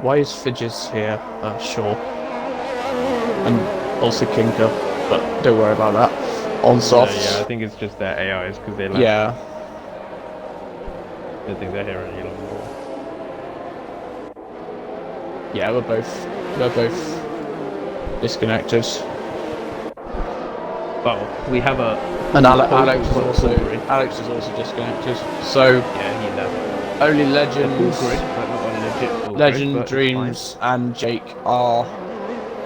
Why is Fidges here? Sure. And also Kinker, but don't worry about that. On softs. Yeah, I think it's just their AIs because they left. Yeah. I don't think they're here any longer. Yeah, we're both disconnected. Well, we have a. And Alex is also disconnected. So Yeah, he left. only Full Legends, grid, but not a legit full Legend, grid, but Dreams, and Jake are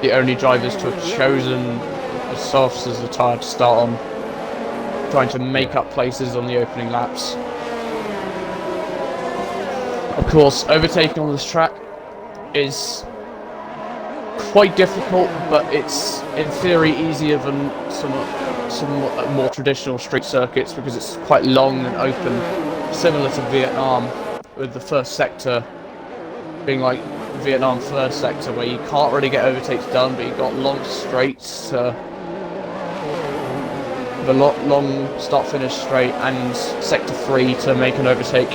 the only drivers to have chosen the softs as the tyre to start on, trying to make up places on the opening laps. Of course, overtaking on this track is quite difficult, but it's in theory easier than some more traditional street circuits because it's quite long and open, similar to Vietnam, with the first sector being like Vietnam first sector, where you can't really get overtakes done, but you've got long straights, the long start-finish straight, and sector 3 to make an overtake.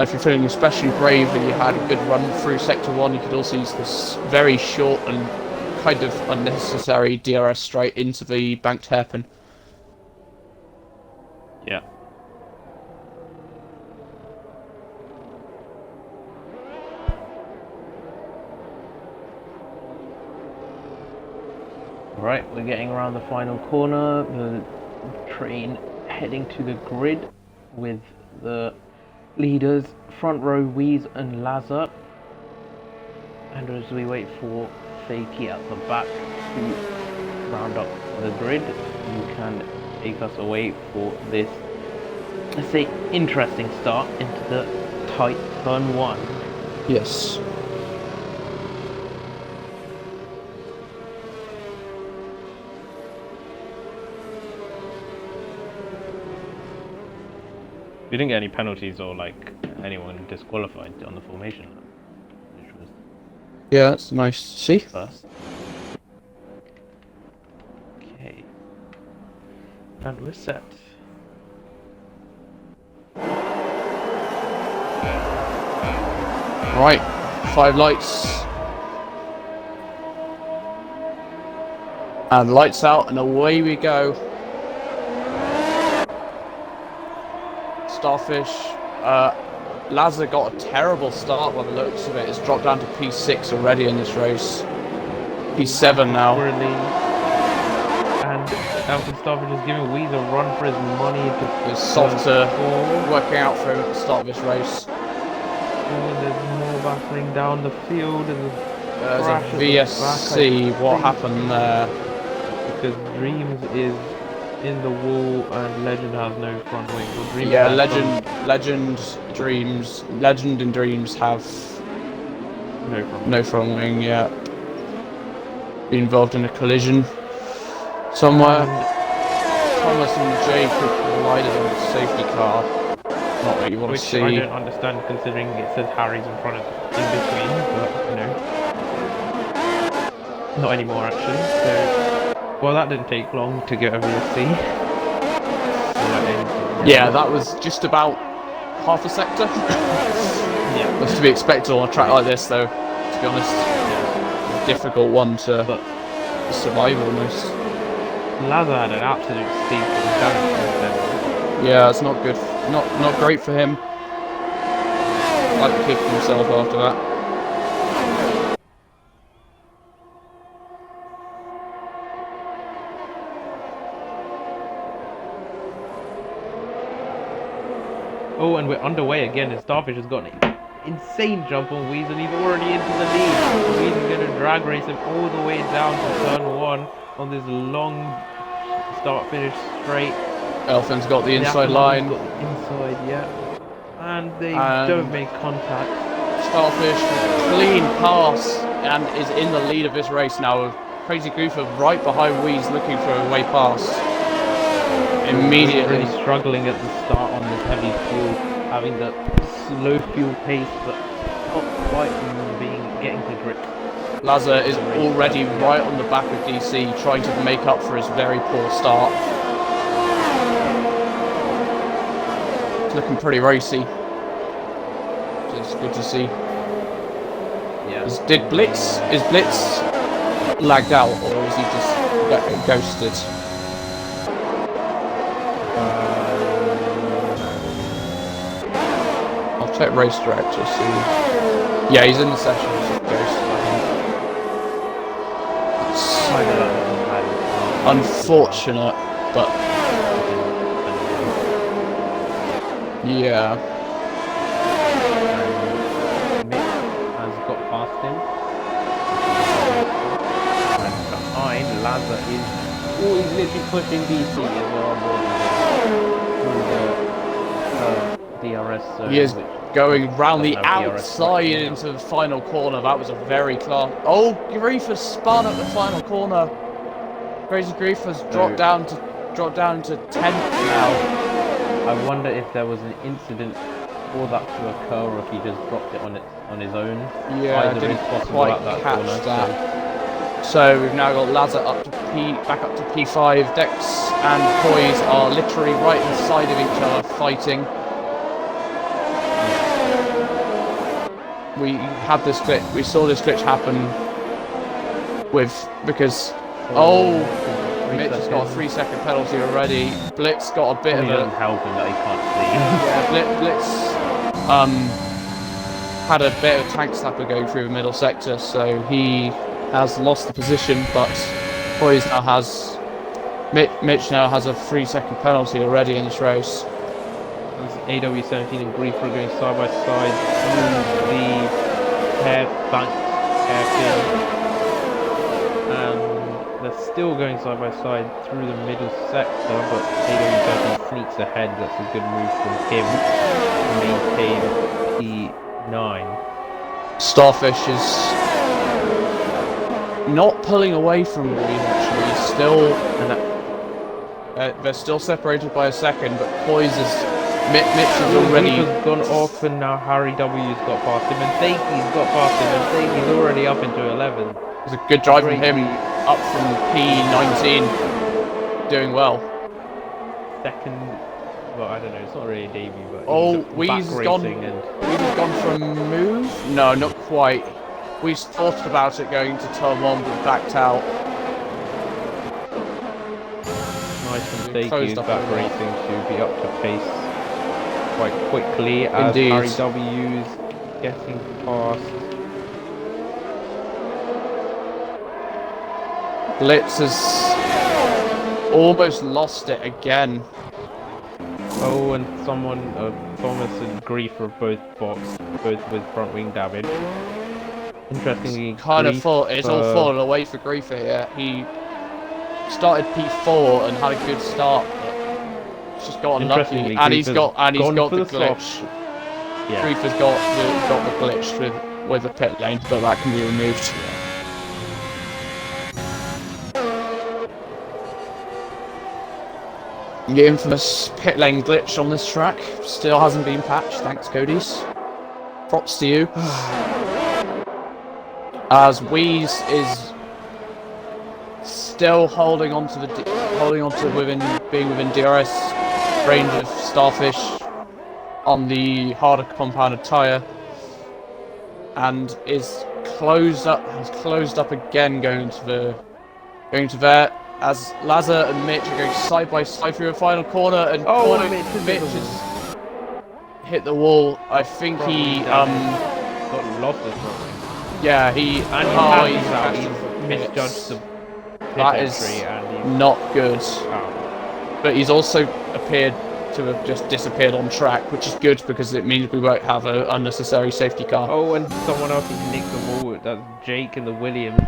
If you're feeling especially brave and you had a good run through sector 1, you could also use this very short and kind of unnecessary DRS straight into the banked hairpin. Yeah. Right, we're getting around the final corner. The train heading to the grid with the leaders, front row Wheeze and Lazar. And as we wait for Fakey at the back to round up the grid, you can take us away for this let's say, interesting start into the tight turn 1. Yes. We didn't get any penalties or like anyone disqualified on the formation, which was Yeah, that's nice to see. first. Okay. And we're set. Right, 5 lights. And lights out, and away we go. Starfish. Lazar got a terrible start by the looks of it. It's dropped down to P6 already in this race. P7 now. Really. And Alfred Starfish is giving Weeze a run for his money. It's softer working out for him at the start of this race. Oh, there's more battling down the field. There's a VSC. What happened there? Because Dreams is in the wall and Legend has no front wing. Well, Dreams Yeah, has Legend and Dreams have no front wing yet. Be involved in a collision somewhere. Thomas and Jay could collide on the safety car. Not what you want to see. Which I don't understand, considering it says Harry's in front of in between, but you know, not anymore actually. So, well, that didn't take long to get a VSC. Yeah, that was just about half a sector. Yeah, That's to be expected on a track like this, though. To be honest, a difficult one to survive almost. Lazar had an absolute steep damage. Yeah, it's not good. Not great for him. Like kicking himself after that. Oh, and we're underway again, and Starfish has got an insane jump on Weeze, and he's already into the lead. Weeze is going to drag race him all the way down to turn 1 on this long start-finish straight. Elfin's got the inside line. Got the inside, yeah. And they don't make contact. Starfish clean pass and is in the lead of this race now. Crazy Goofer right behind Weeze looking for a way past. Immediately really struggling at the start on this heavy fuel, having the slow fuel pace, but not quite getting to grip. Lazar is already right on the back of DC, trying to make up for his very poor start. It's looking pretty racy, which is good to see. Yeah. Is Blitz lagged out, or is he just ghosted? I'll check race director, see. Yeah, he's in the session, he's ghosted, I think. Unfortunate, but yeah. Mick has got past him. And behind, Lazar is. Oh, he's literally pushing DC as well through the DRS zone. He is going round the outside into the final corner. That was a very class. Oh, Grief has spun at the final corner. Crazy Grief has dropped down to 10th now. I wonder if there was an incident for that to occur, or if he just dropped it on his own. Yeah, I didn't quite catch that. So we've now got Lazar back up to P5. Dex and Poise are literally right inside of each other fighting. We had this glitch. We saw this glitch happen because Mitch has got a 3-second penalty already. Blitz got a bit of a. Doesn't help him that he can't see. Yeah, Blitz had a bit of tank slapper going through the middle sector, so he has lost the position. But Poise now has Mitch now has a 3-second penalty already in this race. AW17 and Grief are going side by side through the bank hairpin, and the still going side by side through the middle sector, but AW30 sneaks ahead. That's a good move from him to maintain P9. Starfish is not pulling away from Reed, actually. He's still, they're still separated by a second, but Poise is... Mitch is already... Reaper's gone off, and now Harry W's got past him, and Thake's got past him, and Thake's already up into 11. It's a good drive from him, up from P19, doing well. Second, well, I don't know, it's not really a debut, but Weeze has gone from move? No, not quite. Weeze thought about it going to turn 1, but backed out. Nice from Thake, back racing to be up to pace quite quickly as Harry W's getting past. Blitz has almost lost it again. Oh, and someone, Thomas and Grief are both with front wing damage. Interestingly, Kind of thought it's all fallen away for Grief here. He started P4 and had a good start, but just got unlucky. And he's got the glitch. Yeah. Grief has got the glitch with the pit lane, but that can be removed. The infamous pit lane glitch on this track still hasn't been patched. Thanks, Cody's. Props to you. As Weeze is still holding on to being within DRS range of Starfish on the harder compounded tyre, and has closed up again going to there. As Lazar and Mitch are going side by side through a final corner, and Mitch has hit the wall. I think he got lost as well. Yeah, he's misjudged the that is not good. Oh. But he's also appeared to have just disappeared on track, which is good because it means we won't have an unnecessary safety car. Oh, and someone else has nicked the wall. That's Jake and the Williams.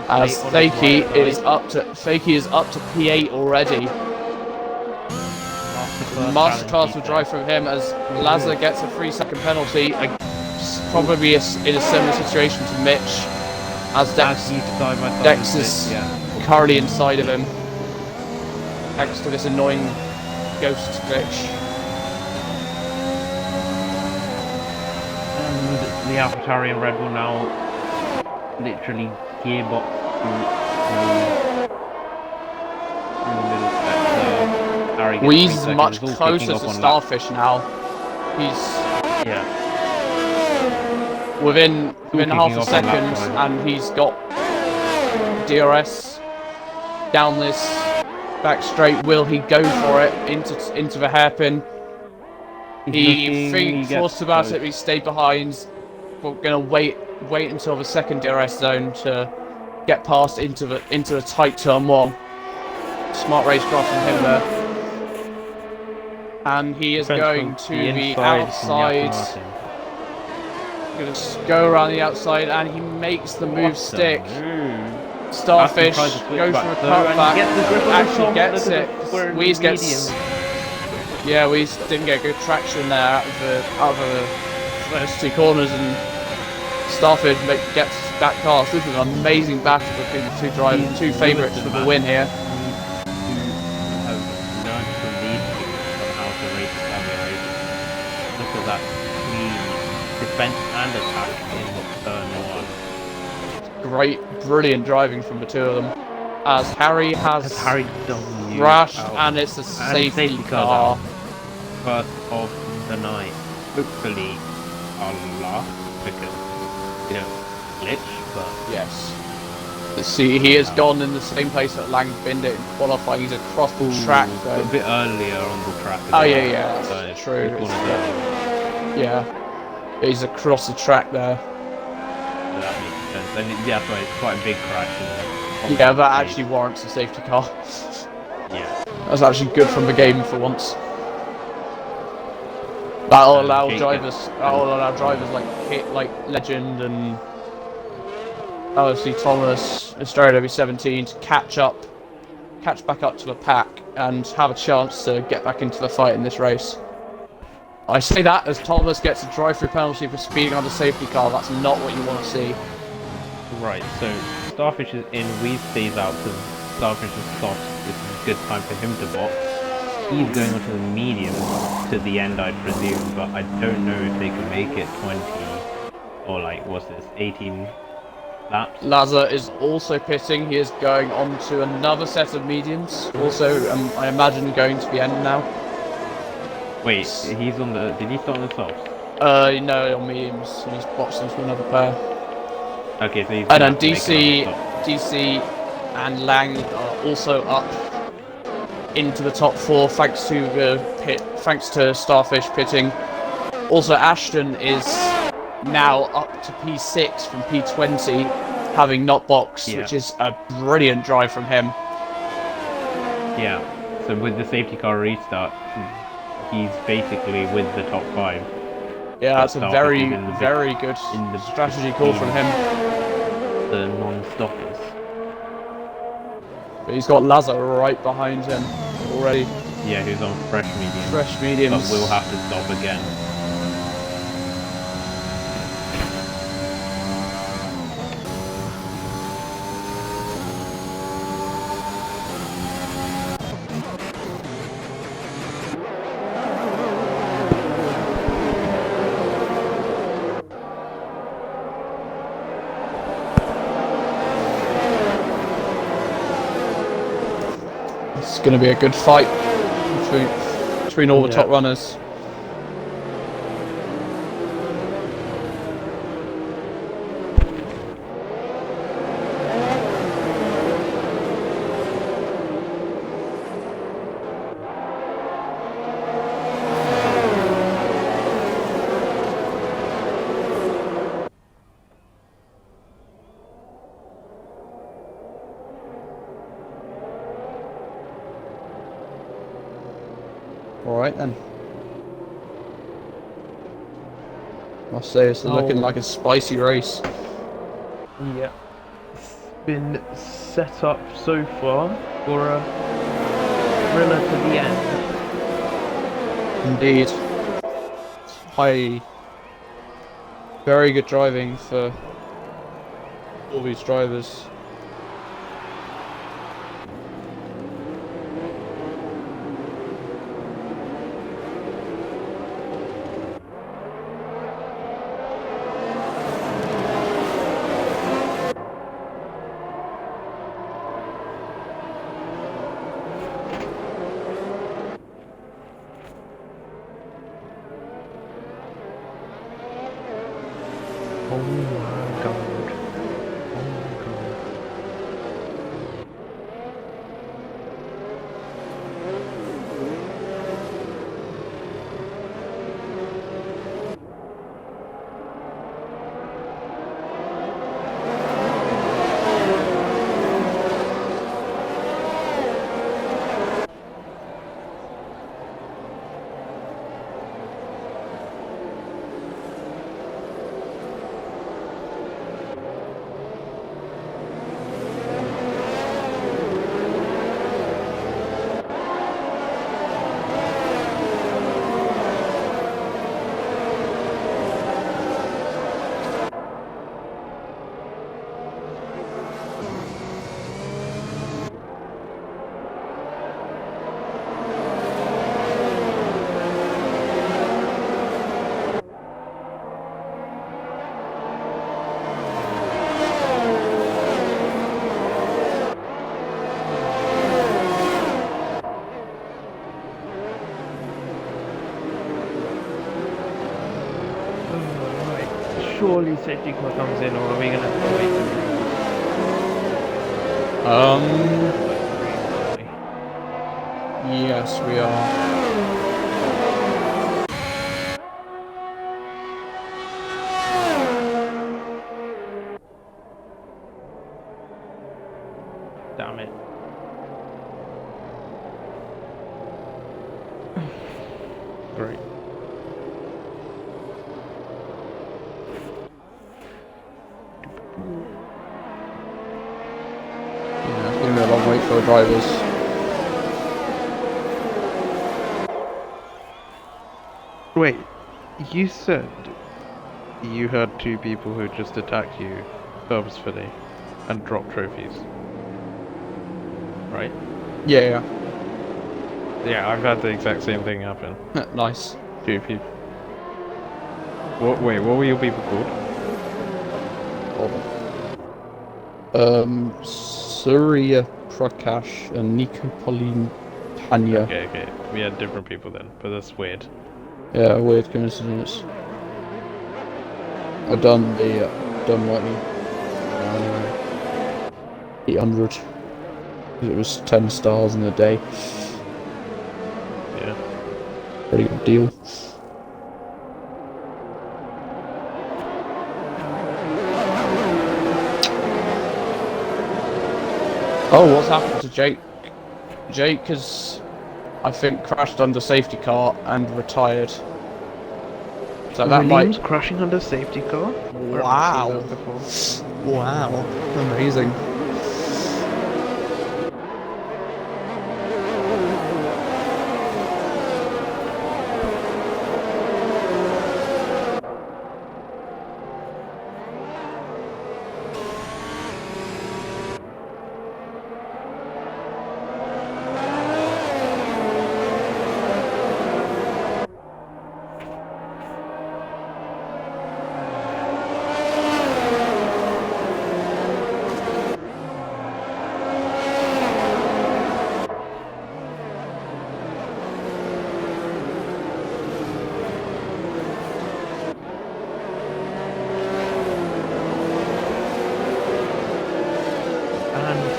As Fakey is up to P8 already. Masterclass will drive from him as Lazar gets a 3-second penalty. Probably in a similar situation to Mitch, as Dex is currently inside of him, thanks to this annoying ghost glitch. And the AlphaTauri and Red Bull now literally gearbox through the middle sector. Weeze is much closer to Starfish now. He's within half a second, and he's got DRS down this back straight. Will he go for it into the hairpin? He thought about it, but he stayed behind. We're gonna wait until the second DRS zone to get past into the tight turn 1. Smart racecraft from him there. And he is going to the outside. Going to go around the outside, and he makes the move stick. Starfish goes for a cutback, actually gets it. Weeze gets... Yeah, Weeze didn't get good traction there out of the first 2 corners, and Starfish gets that car. So this is an amazing battle between the 2 drivers, 2 favourites for the win here. Defense and attack in turn 1. Great, brilliant driving from the 2 of them. As Harry has crashed, and it's a safety car. First of the night. Hopefully, our last, because, glitch, but... Yes. Let's see, he has gone in the same place that Lang binned it in qualifying. He's across the track, though. A bit earlier on the track. Yeah, that's true. Yeah. He's across the track there. That makes sense. And that's why it's quite a big crash. Yeah, that actually warrants a safety car. Yeah. That's actually good from the game for once. That'll allow drivers like Legend and obviously Thomas, Australia W17 to catch back up to the pack and have a chance to get back into the fight in this race. I say that as Thomas gets a drive-through penalty for speeding on the safety car. That's not what you want to see. Right, so Starfish is in, Weed stays out because Starfish is soft. This is a good time for him to box. He's going onto the medium to the end, I presume, but I don't know if they can make it 20 or like, what's this, 18 laps? Lazar is also pitting. He is going on to another set of mediums. Also, I imagine going to the end now. Wait, he's on the, did he start on the softs? No, on mediums. He's boxed into another pair. Okay, so he's And gonna then have to make DC, another stop. DC and Lang are also up into the top 4 thanks to Starfish pitting. Also, Ashton is now up to P6 from P20, having not boxed, Yeah. which is a brilliant drive from him. Yeah, so with the safety car restart, he's basically with the top 5. Yeah, that's a very, very good in the strategy call from him. The non-stoppers. But he's got Lazar right behind him already. Yeah, who's on fresh medium. Fresh mediums. But we'll have to stop again. It's going to be a good fight between all the top runners. Alright then. Must say it's looking like a spicy race. Yeah. It's been set up so far for a thriller to the end. Indeed. Very good driving for all these drivers. Oh my god. Oh my god. Surely safety car comes in, or are we gonna have to wait Yes, we are. Damn it. Great. for drivers. Wait, you said you had 2 people who just attacked you purposefully and dropped trophies, right? Yeah. Yeah, I've had the exact same thing happen. Nice. 2 people. Wait, what were your people called? Surya Prakash and Nico Pauline Tanya. Okay. We had different people then, but that's weird. Yeah, weird coincidence. I've done the done rightly. Anyway, 800. It was 10 stars in a day. Yeah. Pretty good deal. Oh, what's happened to Jake? Jake has, I think, crashed under safety car and retired. So that Williams might... crashing under safety car? Wow. Wow. Amazing.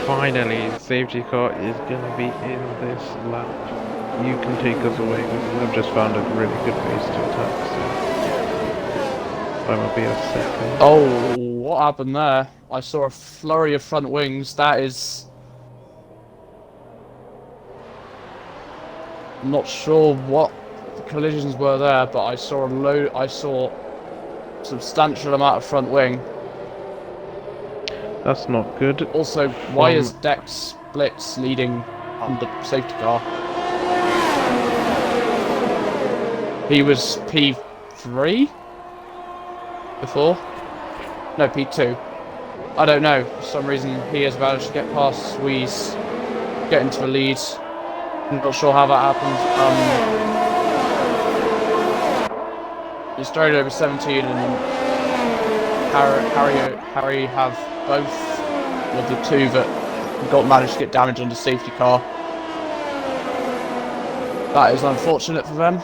Finally, the safety car is gonna be in this lap. You can take us away because I've just found a really good base to attack, so I will be a second. Oh, what happened there? I saw a flurry of front wings. That is... I'm not sure what the collisions were there, but I saw a substantial amount of front wing. That's not good. Also, why is Dex Blitz leading under safety car? He was P3 before? No, P2. I don't know. For some reason, he has managed to get past Squeeze, get into the lead. I'm not sure how that happened. He started over 17 and Harry have both of the 2 that managed to get damage under safety car. That is unfortunate for them.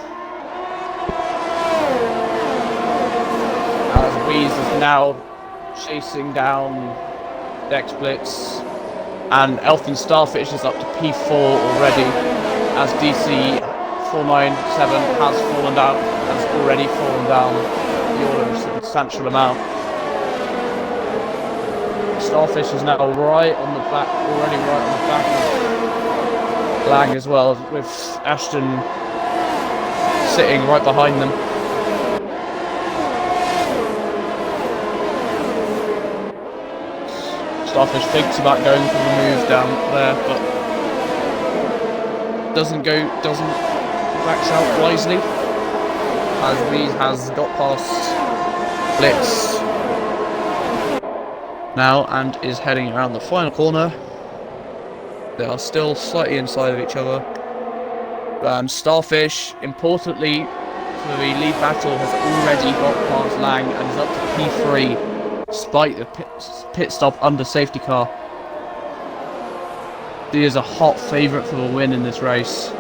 As Wheeze is now chasing down Dex Blitz, and Elfin Starfish is up to P4 already, as DC 497 has already fallen down the order of a substantial amount. Starfish is now already right on the back of Lang as well, with Ashton sitting right behind them. Starfish thinks about going for the move down there, but doesn't backs out wisely, as Reed has got past Blitz now and is heading around the final corner. They are still slightly inside of each other. Starfish, importantly for the lead battle, has already got past Lang and is up to P3, despite the pit stop under safety car. He is a hot favourite for the win in this race.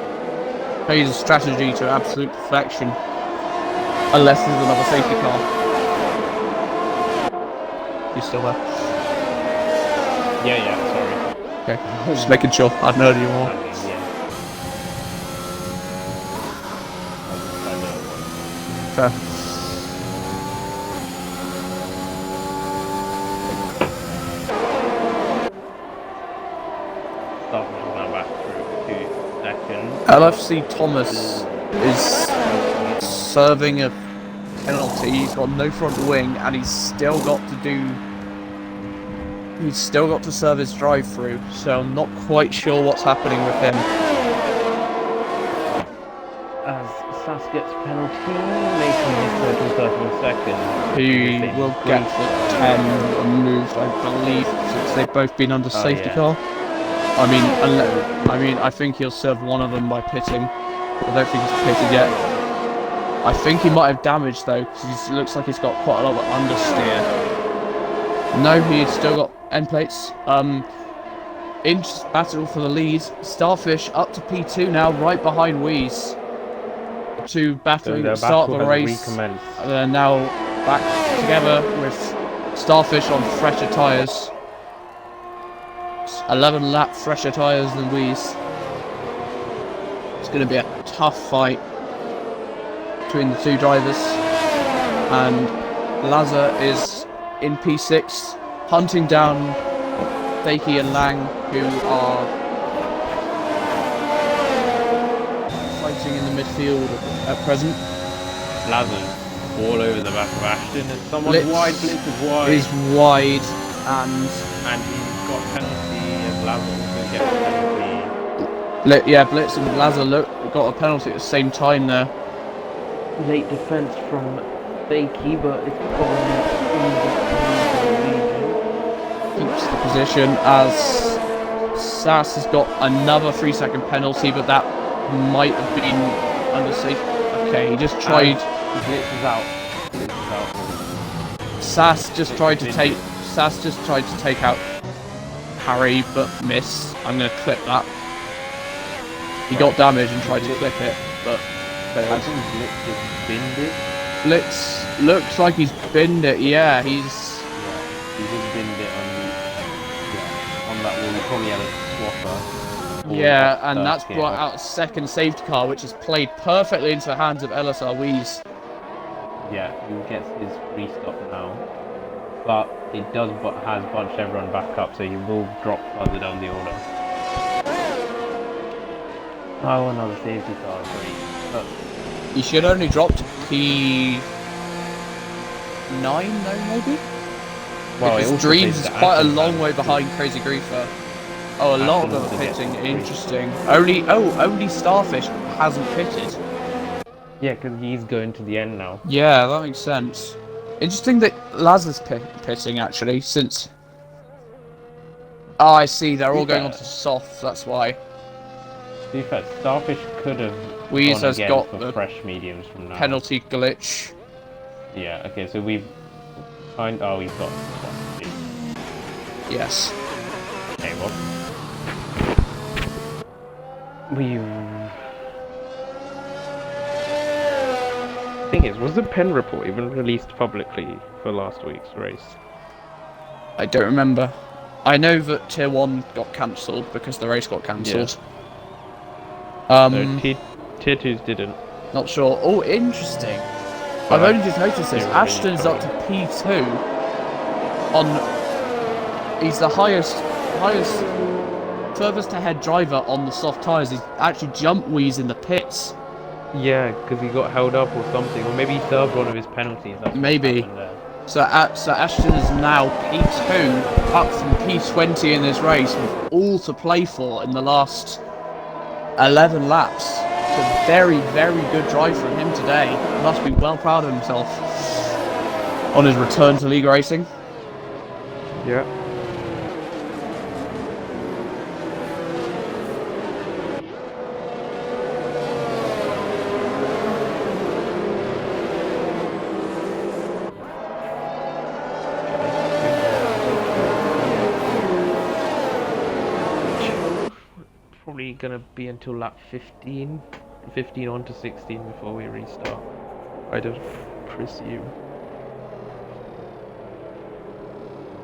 Plays a strategy to absolute perfection, unless there's another safety car. You still there? Yeah, sorry. Okay, just making sure. I know you more. Fair. LFC Thomas is serving a penalty. He's got no front wing and he's still got to do he's still got to serve his drive-through, so I'm not quite sure what's happening with him. As Sass gets penalty, making his total 13 seconds. He will get the 10 removed, I believe, since they've both been under safety car. I mean, I think he'll serve one of them by pitting. I don't think he's pitted yet. I think he might have damage though, because he looks like he's got quite a lot of understeer. No, he's still got end plates. Inch battle for the lead. Starfish up to P2 now, right behind Wheeze. To battling at the start of the race. They're now back together with Starfish on fresher tyres. 11 lap fresher tyres than Wheeze. It's going to be a tough fight between the two drivers. And Lazar is in P6, hunting down Fakey and Lang, who are fighting in the midfield at present. Lazar's all over the back of Ashton, and someone's wide. Blitz is wide, and he's got penalty, and Lazar also gets penalty. Yeah, Blitz and Lazar got a penalty at the same time there. Late defense from Fakey, but it's probably keeps the position as Sass has got another 3-second penalty, but that might have been under safe. Okay, he just tried. Blitz is out. Sass just tried to take out Harry, but missed. I'm going to clip that. He got damage and tried to clip it, but failed. I think Blitz just binned it. Blitz looks like he's binned it. Yeah, he just binned it on that wall. He probably had a swapper. Yeah, and that's brought out a second safety car, which is played perfectly into the hands of LSR Wheeze. Yeah, he gets his restop now, but it has bunched everyone back up, so he will drop further down the order. Oh, another safety car, great. But he should only drop to P9, though, maybe? Well, because Dreams is quite a long way behind Crazy Griefer. Oh, a lot of them are pitting. Interesting. Only Starfish hasn't pitted. Yeah, because he's going to the end now. Yeah, that makes sense. Interesting that Lazar's pitting, actually, since... Oh, I see, they're all going on to soft, that's why. To be fair, Starfish could have Wheeze has got for fresh mediums from now. Penalty glitch. Yeah, okay, so we've we've got one. Yes. Okay, well. Thing is, was the pen report even released publicly for last week's race? I don't remember. I know that Tier 1 got cancelled because the race got cancelled. Yeah. Tier 2s didn't. Not sure. Oh, interesting. I've only just noticed this. Ashton's up to P2 on... He's the highest furthest ahead driver on the soft tyres. He's actually jumped Wheeze in the pits. Yeah, because he got held up or something, or maybe he served one of his penalties. Maybe. So Ashton is now P2, up from P20 in this race, with all to play for in the last 11 laps. It's a very, very good drive from him today. He must be well proud of himself on his return to league racing. Yeah. Gonna be until lap 15 on to 16 before we restart, I don't presume.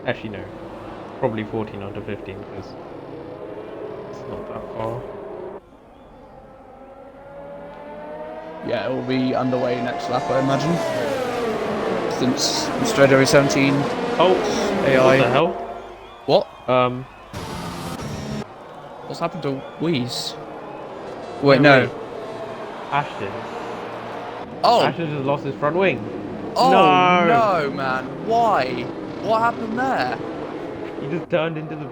Actually no, probably 14 on to 15 because it's not that far. Yeah, it will be underway next lap, I imagine, since straight away 17. Oh, AI. What the hell? What? What's happened to Wheeze? Wait, no. Ashton. Oh! Ashton has lost his front wing. Oh, no, man. Why? What happened there? He just turned into the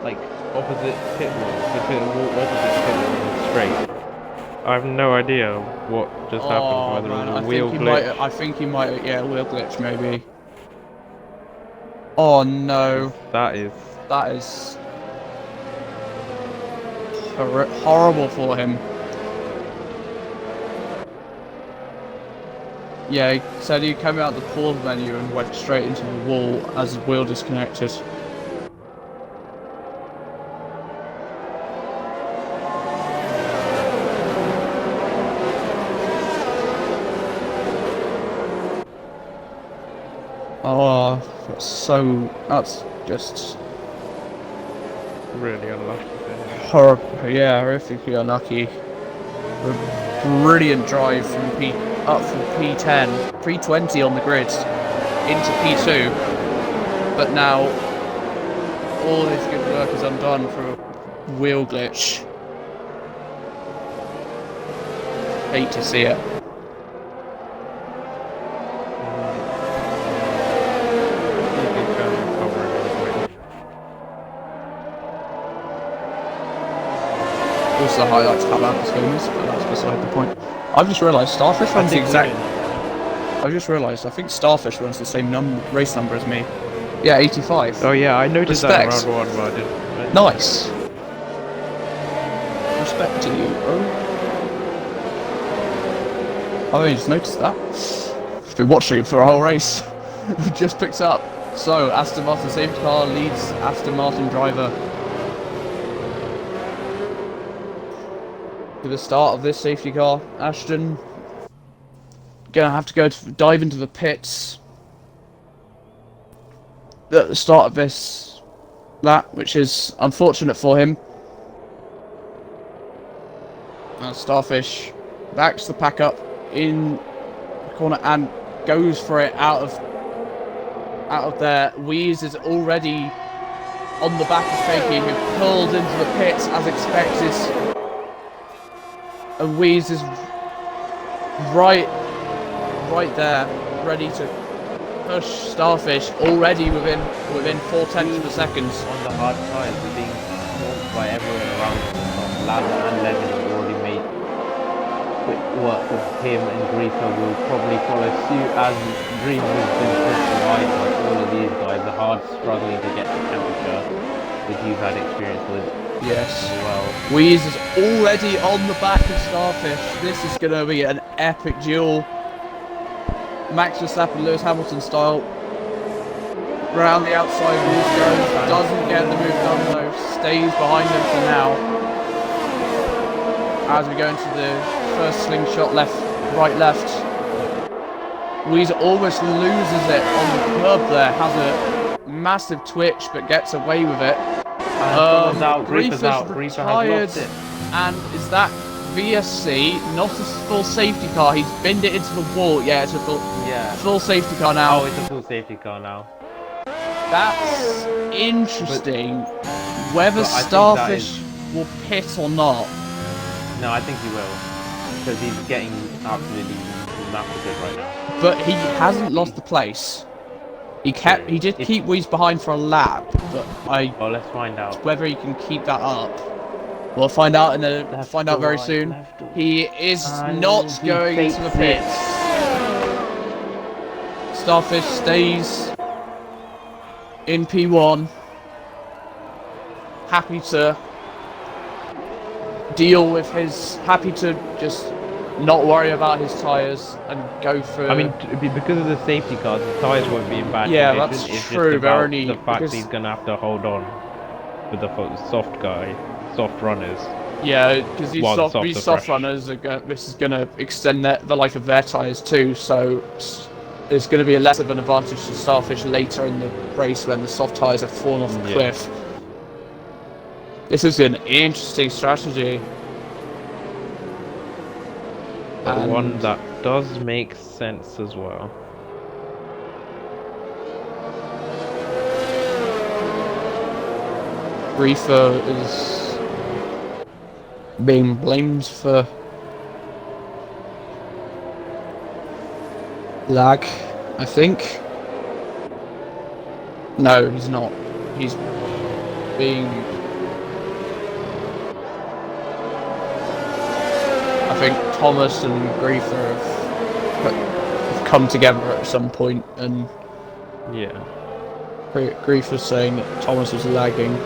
like opposite pit wall, the pit wall opposite pit wall was straight. I have no idea what just happened. Oh Whether man, it was I a wheel think he glitch. might. I think he might. Yeah, wheel glitch maybe. Oh no, That is that is horrible for him. Yeah, he said he came out the pause menu and went straight into the wall as his wheel disconnected. Oh, that's just really unlucky for him. horrifically unlucky. A brilliant drive from P10, P20 on the grid into P2, but now all his good work is undone for a wheel glitch. Hate to see it. Also, the highlights how bad this game is, but that's beside the point. I've just realised Starfish runs the exact. I've just realised I think Starfish runs the same race number as me. Yeah, 85. Oh yeah, I noticed Respect. that in round one, but I didn't. Nice. Respect to you, bro. I only just noticed that. I've been watching it for a whole race. Just picked up. So, Aston Martin safety car leads Aston Martin driver. At the start of this safety car, Ashton gonna have to dive into the pits at the start of this lap, which is unfortunate for him. And Starfish backs the pack up in the corner and goes for it out of there. Wheeze is already on the back of Fakey, who pulled into the pits as expected. And Wheeze is right there, ready to push Starfish already within 0.4 of a second. On the hard tyres, we're being swamped by everyone around us. Ladder and Legend have already made quick work with him, and Griefer will probably follow suit as Dreams has been pushed wide by all of these guys. The hard struggling to get the temperature, which you've had experience with. Yes. As well. Wheeze is already on the back of Starfish. This is going to be an epic duel. Max Verstappen, Lewis Hamilton style. Round the outside, Wheeze goes. Doesn't get the move done though. Stays behind him for now. As we go into the first slingshot right left. Wheeze almost loses it on the curb there. Has a massive twitch but gets away with it. Griefer's out. Griefer has lost it. And is that VSC? Not a full safety car. He's binned it into the wall. Yeah, it's a full safety car now. Oh, it's a full safety car now. That's interesting. Whether Starfish will pit or not. No, I think he will, because he's getting absolutely massacred right now. But he hasn't lost the place. He did keep Wheeze behind for a lap, but well, let's find out whether he can keep that up. We'll find out very soon. He is not going into the pits. Starfish stays in P1. Happy to just not worry about his tyres and go for... I mean, because of the safety cars, the tyres won't be in bad condition. That's it's true. Just about the fact he's going to have to hold on with the soft runners. Yeah, because these soft runners, this is going to extend the life of their tyres too, so there's going to be less of an advantage to Starfish later in the race when the soft tyres have fallen off the cliff. This is an interesting strategy. But one that does make sense as well. Griefer is being blamed for lag, I think. No, he's not. he's being... I think Thomas and Griefer have come together at some point, and Yeah. Griefer was saying that Thomas was lagging.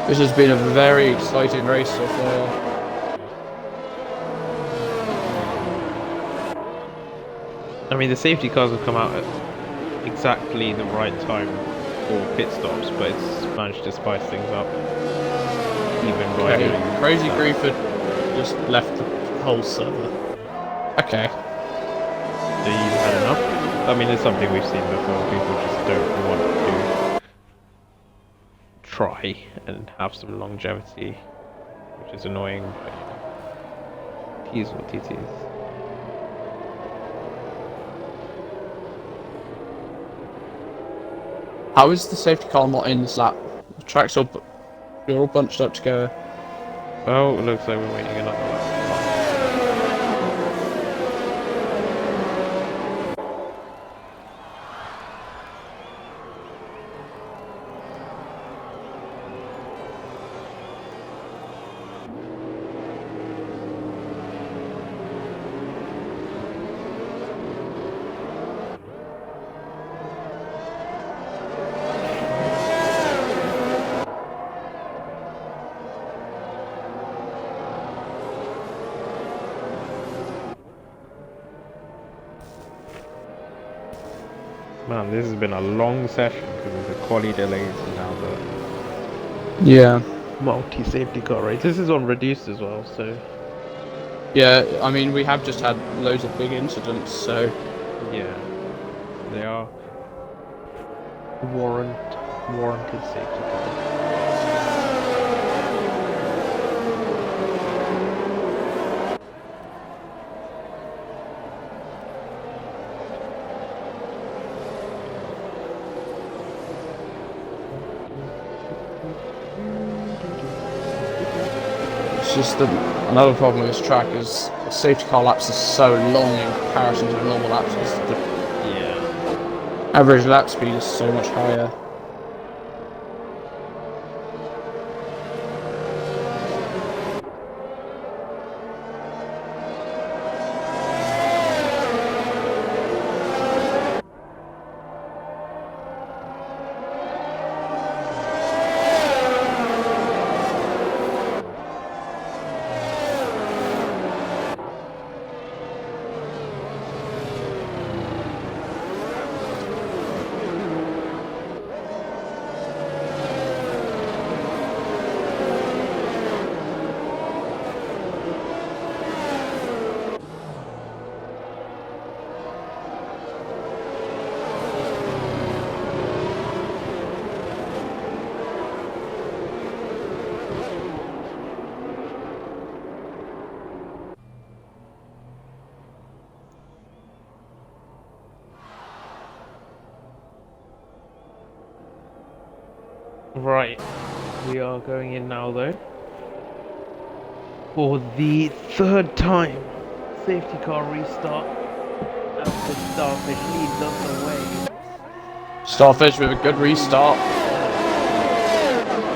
This has been a very exciting race so far. I mean, the safety cars have come out at exactly the right time for pit stops, but it's managed to spice things up. Even by Okay, doing Crazy that. Griefer just left the whole server. Okay. So you've had enough? I mean, it's something we've seen before. People just don't want to try and have some longevity, which is annoying, but T's what it is. How is the safety car not in this lap? The track's all, you're all bunched up together. Well, it looks like we're waiting another lap. Man, this has been a long session because of the quali delays and now the Yeah. multi-safety car race. This is on reduced as well, so Yeah, I mean, we have just had loads of big incidents, so... yeah, they are warranted safety cars. It's just that another problem with this track is the safety car laps are so long in comparison to the normal laps. The Yeah. average lap speed is so much higher. Right, we are going in now though. For the third time, safety car restart. As the Starfish leads us away. Starfish with a good restart.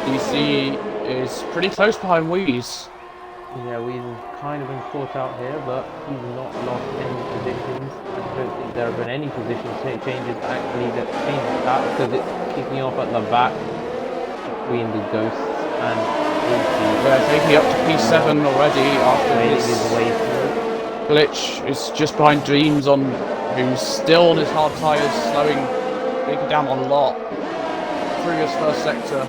DC is pretty close behind Wheeze. Yeah, we've kind of been caught out here, but he's not lost any positions. I don't think there have been any position changes actually that changed that, because it's kicking off at the back between the Ghosts and AC. They're taking up to P7 already after Making his his way through. glitch is just behind Dreams on, who's still on his hard tyres, slowing Big down a lot through his first sector.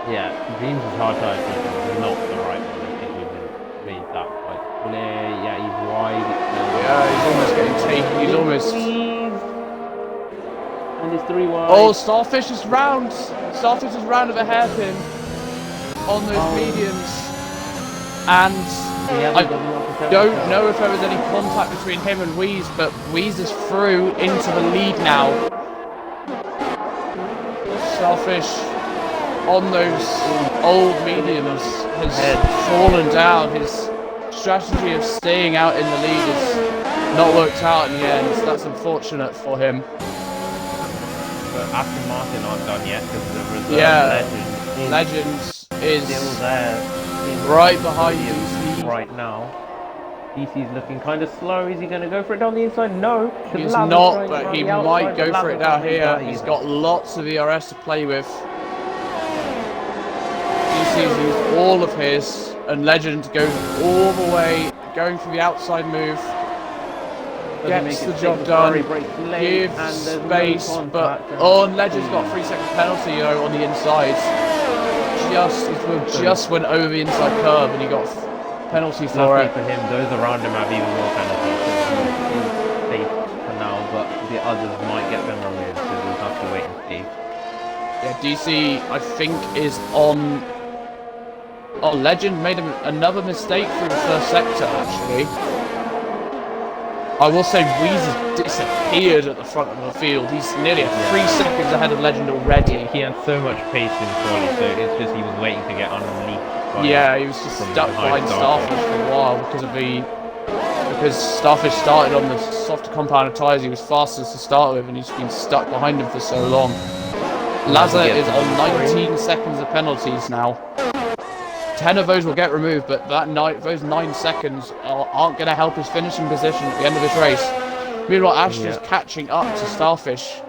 Yeah, Dreams' hard tire is not the right one. I think we've made that quite clear. Yeah, he's wide. Yeah, he's almost getting taken. He's almost. And it's 3 wide. Oh, Starfish is round. Starfish is round of a hairpin on those mediums, and I don't know if there was any contact between him and Wheeze, but Wheeze is through into the lead now. Starfish on those old mediums has fallen down. His strategy of staying out in the lead has not worked out in the end. So that's unfortunate for him. But Aston Martin aren't done yet because the reserve Legends is still there. right behind DC right now. DC's looking kind of slow. Is he going to go for it down the inside? No. He's not, but he might go for it down here. He's got lots of ERS to play with. DC's used all of his, and Legend goes all the way, going for the outside move. Gets the job done, gives space, but and Legend's got a 3-second penalty, you know, on the inside. Just went over the inside curb and he got penalty for it. For him, those around him have even more penalties. He's safe for now, but the others might get them removed, so we'll have to wait and see. Yeah, DC, I think, is on... Oh, Legend made another mistake through the first sector, actually. I will say Weeze has disappeared at the front of the field. He's nearly 3 seconds ahead of Legend already. He had so much pace in quali, so it's just he was waiting to get underneath. Yeah, he was just stuck behind Starfish for a while because Starfish started on the softer compounded tyres. He was fastest to start with, and he's been stuck behind him for so long. Lazar is on 19 seconds of penalties now. 10 of those will get removed, but those 9 seconds aren't going to help his finishing position at the end of his race. Meanwhile, Ashton's catching up to Starfish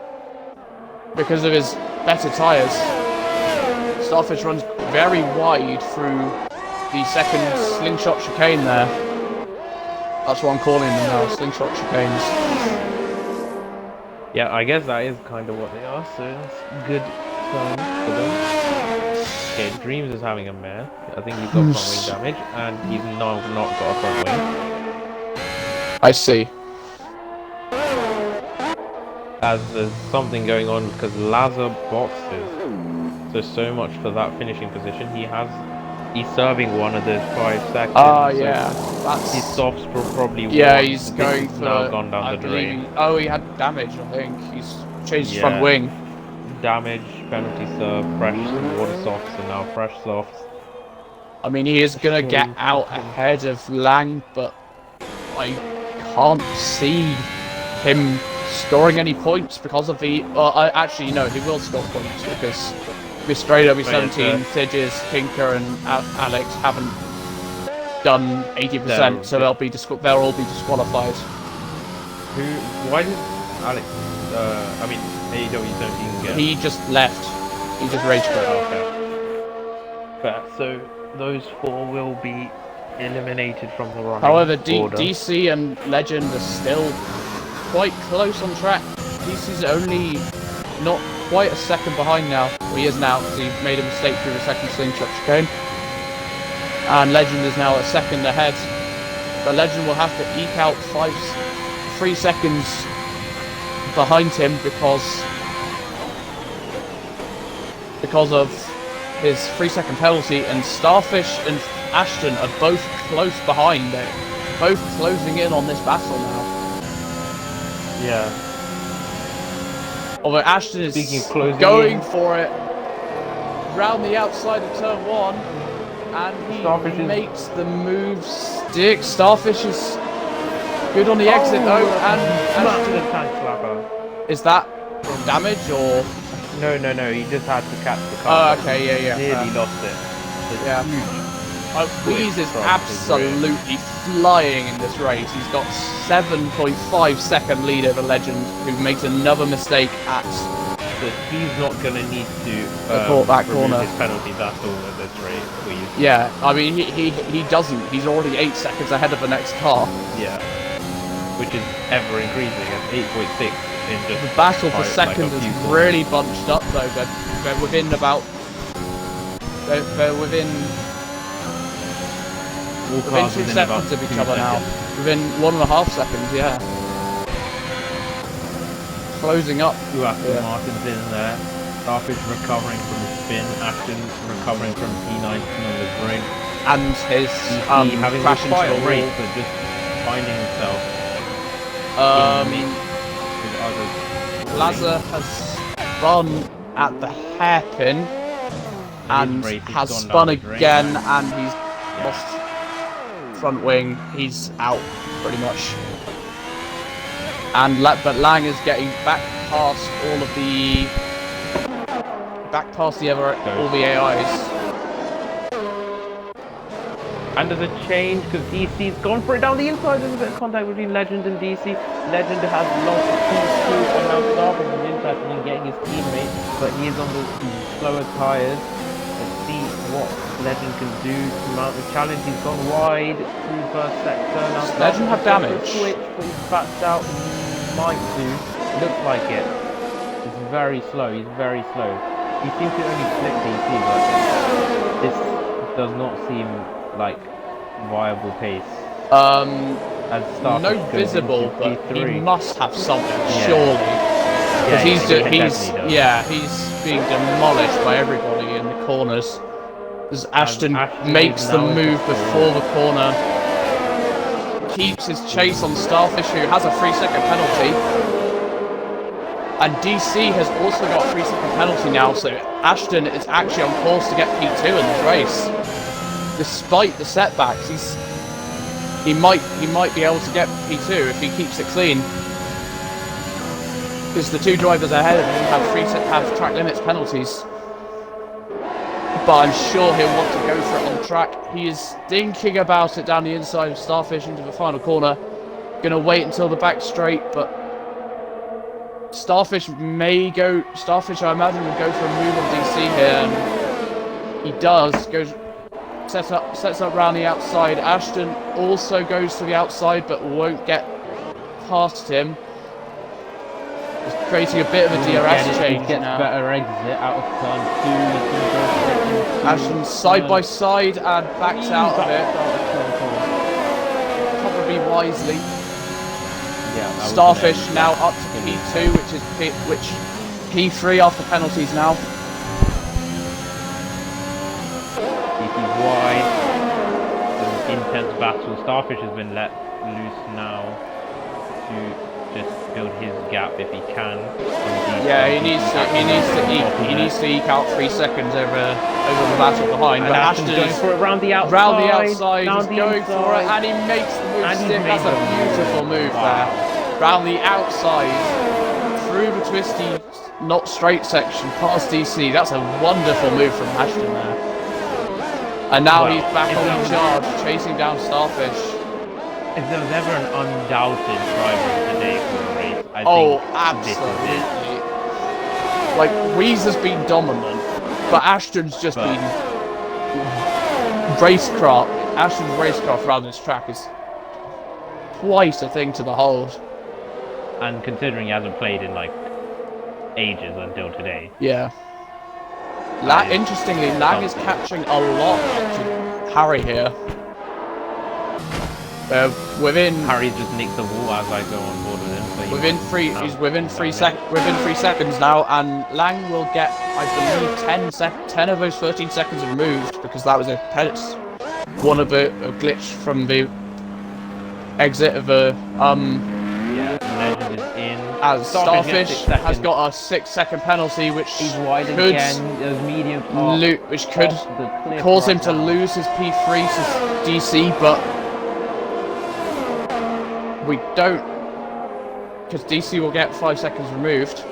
because of his better tyres. Starfish runs very wide through the second slingshot chicane there. That's what I'm calling them now, slingshot chicanes. Yeah, I guess that is kind of what they are, so it's good fun for them. Okay, Dreams is having a mare. I think he's got front wing damage, and he's now not got a front wing. I see. As there's something going on because Lazar boxes. So much for that finishing position. He's serving one of those 5 seconds. Yeah. That's his softs for probably he's going for... now gone down the drain. He had damage, I think. He's changed his front wing. Damage, penalty serve, fresh water softs, and now fresh softs. I mean, he is going to get out ahead of Lang, but I can't see him scoring any points because of the... actually, no, he will score points because Bistrado, B17, Thidges, Tinker, and Alex haven't done 80%, so they'll all be disqualified. Why did Alex... AEW 17 get... He just left. He just rage quit. Okay. Fair. So those 4 will be eliminated from the running. However, DC and Legend are still quite close on track. DC's only not quite a second behind now. Well, he is now because he made a mistake through the second slingshot chicane. And Legend is now a second ahead. But Legend will have to eke out 3 seconds behind him because of his 3-second penalty, and Starfish and Ashton are both close behind. They're both closing in on this battle now. Yeah. Although Ashton is going for it round the outside of turn 1, and he makes the move stick. Starfish is good on the exit though, and Ashton... Is that damage or... No, he just had to catch the car. Oh, okay, yeah. Nearly lost it. Yeah. Weeze is absolutely flying in this race. He's got 7.5 second lead over Legend, who makes another mistake at... But he's not going to need to that corner. His penalties at all at this rate, Weeze. Yeah, I mean, he doesn't. He's already 8 seconds ahead of the next car. Yeah. Which is ever increasing at 8.6. The battle for second is really bunched up though. They're within about... They're within 2 seconds of each other now. Within 1.5 seconds, yeah. Closing up. Aston Martin's in there. Starfish recovering from the spin. Ashton recovering from P19 on the grid. And his having crash into a the race, wall. but just finding himself. Lazar has run at the hairpin. and race has gone spun down the drain, again, man. and he's lost front wing. He's out pretty much. And but Lang is getting back past all the AIs. And there's a change because DC's gone for it down the inside. There's a bit of contact between Legend and DC. Legend has lost P2 and now Starfish is interested in getting his teammate, but he is on the slower tyres. Let's see what Legend can do to mount the challenge. He's gone wide through first sector. Now Legend have damage. Switch, but he's backed out. Might do. Looks like it. It's very slow. He's very slow. He seems to only split DC, but this does not seem like viable pace. As No visible, but he must have something, surely. Because he's being demolished by everybody in the corners. As Ashton makes the move before the corner, keeps his chase on Starfish, who has a 3-second penalty. And DC has also got a 3-second penalty now, so Ashton is actually on course to get P2 in this race. Despite the setbacks, he might be able to get P2 if he keeps it clean. Because the two drivers ahead of him have track limits penalties. But I'm sure he'll want to go for it on track. He is thinking about it down the inside of Starfish into the final corner. Gonna wait until the back straight, but Starfish I imagine, will go for a move on DC here. And he does, sets up round the outside. Ashton also goes to the outside, but won't get past him. Just creating a bit of a DRS change gets now. better exit out of turn 2. Ashton side by side and backs out of it. Probably wisely. Yeah, Starfish now up to P2, which P3 after penalties now. DC's wide. An intense battle. Starfish has been let loose now to just build his gap if he can. Yeah, he needs to eke out 3 seconds over the battle behind. And But Ashton's going for it round the outside. Round the outside, down he's the going inside. for it, and he makes the move And he's stick. made That's a the move. beautiful move there. Round the outside, through the twisty, not straight section, past DC. That's a wonderful move from Ashton there. And now he's back on the charge, chasing down Starfish. If there was ever an undoubted driver today for the race, I think this is it. Absolutely. Like, Weezer's been dominant, but Ashton's just been racecraft. Ashton's racecraft around this track is quite a thing to behold. And considering he hasn't played in like ages until today. Yeah. Interestingly, Lang is catching a lot to Harry here. Harry just nicked the wall as I go on board with him. So he's within 3 seconds now, and Lang will get, I believe, 10 of those 13 seconds removed because that was a glitch from the exit of the Legend is in. As Starfish has got a 6-second penalty, which He's wide could again. There's medium cause him to lose his P3 to DC, but we don't, because DC will get 5 seconds removed.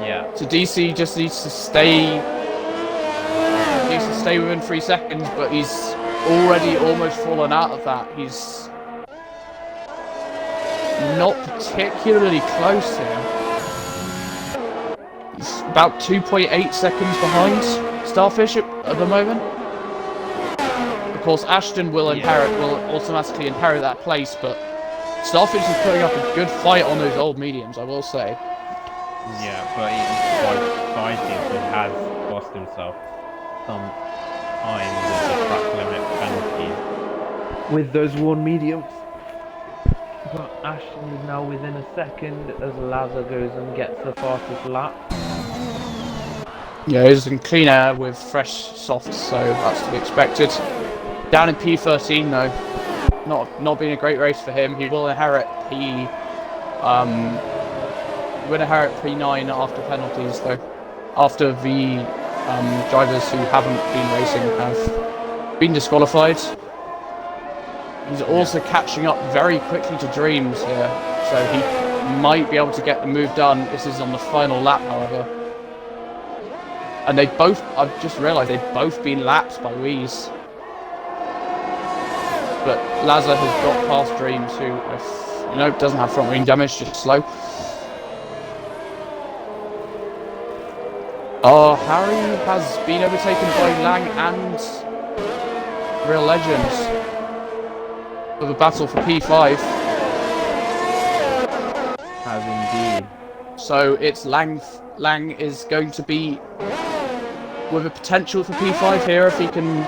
Yeah. So DC just needs to stay within 3 seconds, but he's already almost fallen out of that. He's not particularly close here. He's about 2.8 seconds behind Starfish at the moment. Of course, Ashton will automatically inherit that place, but Starfish is putting up a good fight on those old mediums, I will say. Yeah, but by fighting, he has cost himself some time with the track limit penalties with those worn mediums. But Ashton is now within a second as Lazar goes and gets the fastest lap. Yeah, he's in clean air with fresh softs, so that's to be expected. Down in P13 though, not being a great race for him. He will inherit P9 after penalties though. After the drivers who haven't been racing have been disqualified. He's also catching up very quickly to Dreams here, so he might be able to get the move done. This is on the final lap, however. And they both, I've just realised, they've both been lapped by Wheeze. But Laza has got past Dreams, who, doesn't have front wing damage, just slow. Harry has been overtaken by Lang and Real Legends for the battle for P5. Has indeed. So it's Lang is going to be with a potential for P5 here if he can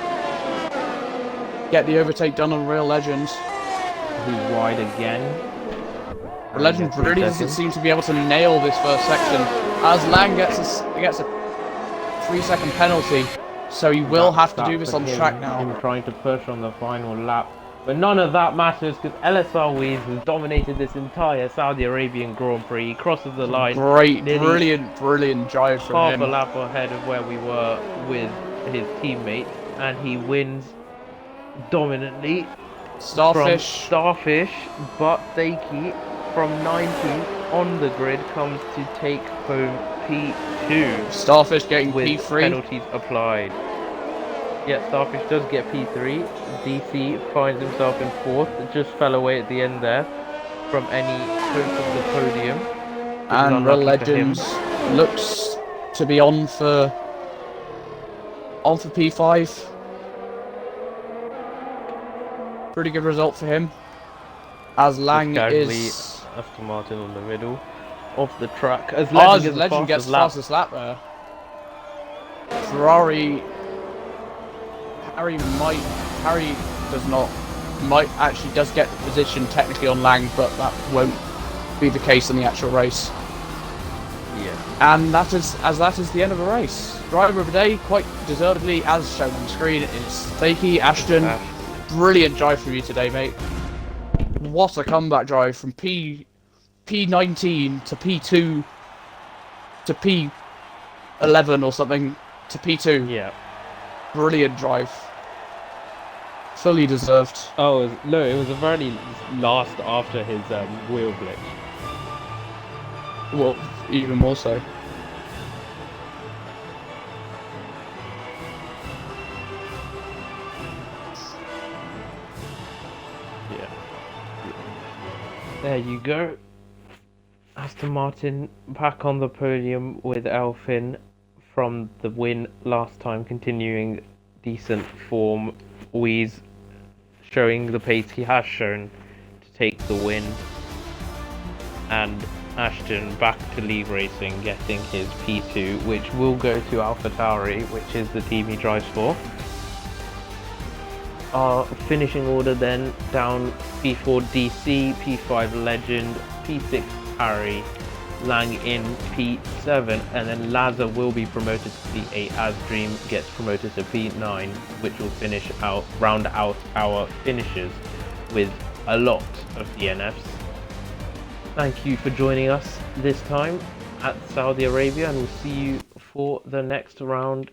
get the overtake done on Real Legends. He's wide again. Real Legends really doesn't seem to be able to nail this first section, as Lang gets a 3-second penalty, so he will have to do this on track now. Him trying to push on the final lap. But none of that matters because LSR Wheeze has dominated this entire Saudi Arabian Grand Prix. He crosses the line. Great, brilliant drive from him. Half a lap ahead of where we were with his teammates, and he wins dominantly. Starfish, but Daiki from 19th on the grid comes to take home P2. Starfish getting with P3. Penalties applied. Yeah, Starfish does get P3. DC finds himself in 4th. Just fell away at the end there from any hope of the podium. And Real Legends looks to be on for P5. Pretty good result for him. As Lang is Aston Martin on the middle of the track. As Legend gets fastest lap there. Harry does get the position technically on Lang, but that won't be the case in the actual race. Yeah. And that is the end of the race. Driver of the day, quite deservedly, as shown on the screen, is Takey Ashton. Brilliant drive from you today, mate. What a comeback drive from P19 to P2 to P11 or something to P2. Yeah. Brilliant drive. Fully deserved. Oh, it was a very last after his wheel glitch. Well, even more so. Yeah. There you go. Aston Martin back on the podium with Elfin from the win last time, continuing decent form. Wheeze showing the pace he has shown to take the win, and Ashton back to league racing, getting his P2, which will go to AlphaTauri, which is the team he drives for. Our finishing order then down: P4 DC, P5 Legend, P6 Harry, Lang in P7, and then Laza will be promoted to P8 as Dream gets promoted to P9, which will round out our finishes with a lot of DNFs. Thank you for joining us this time at Saudi Arabia, and we'll see you for the next round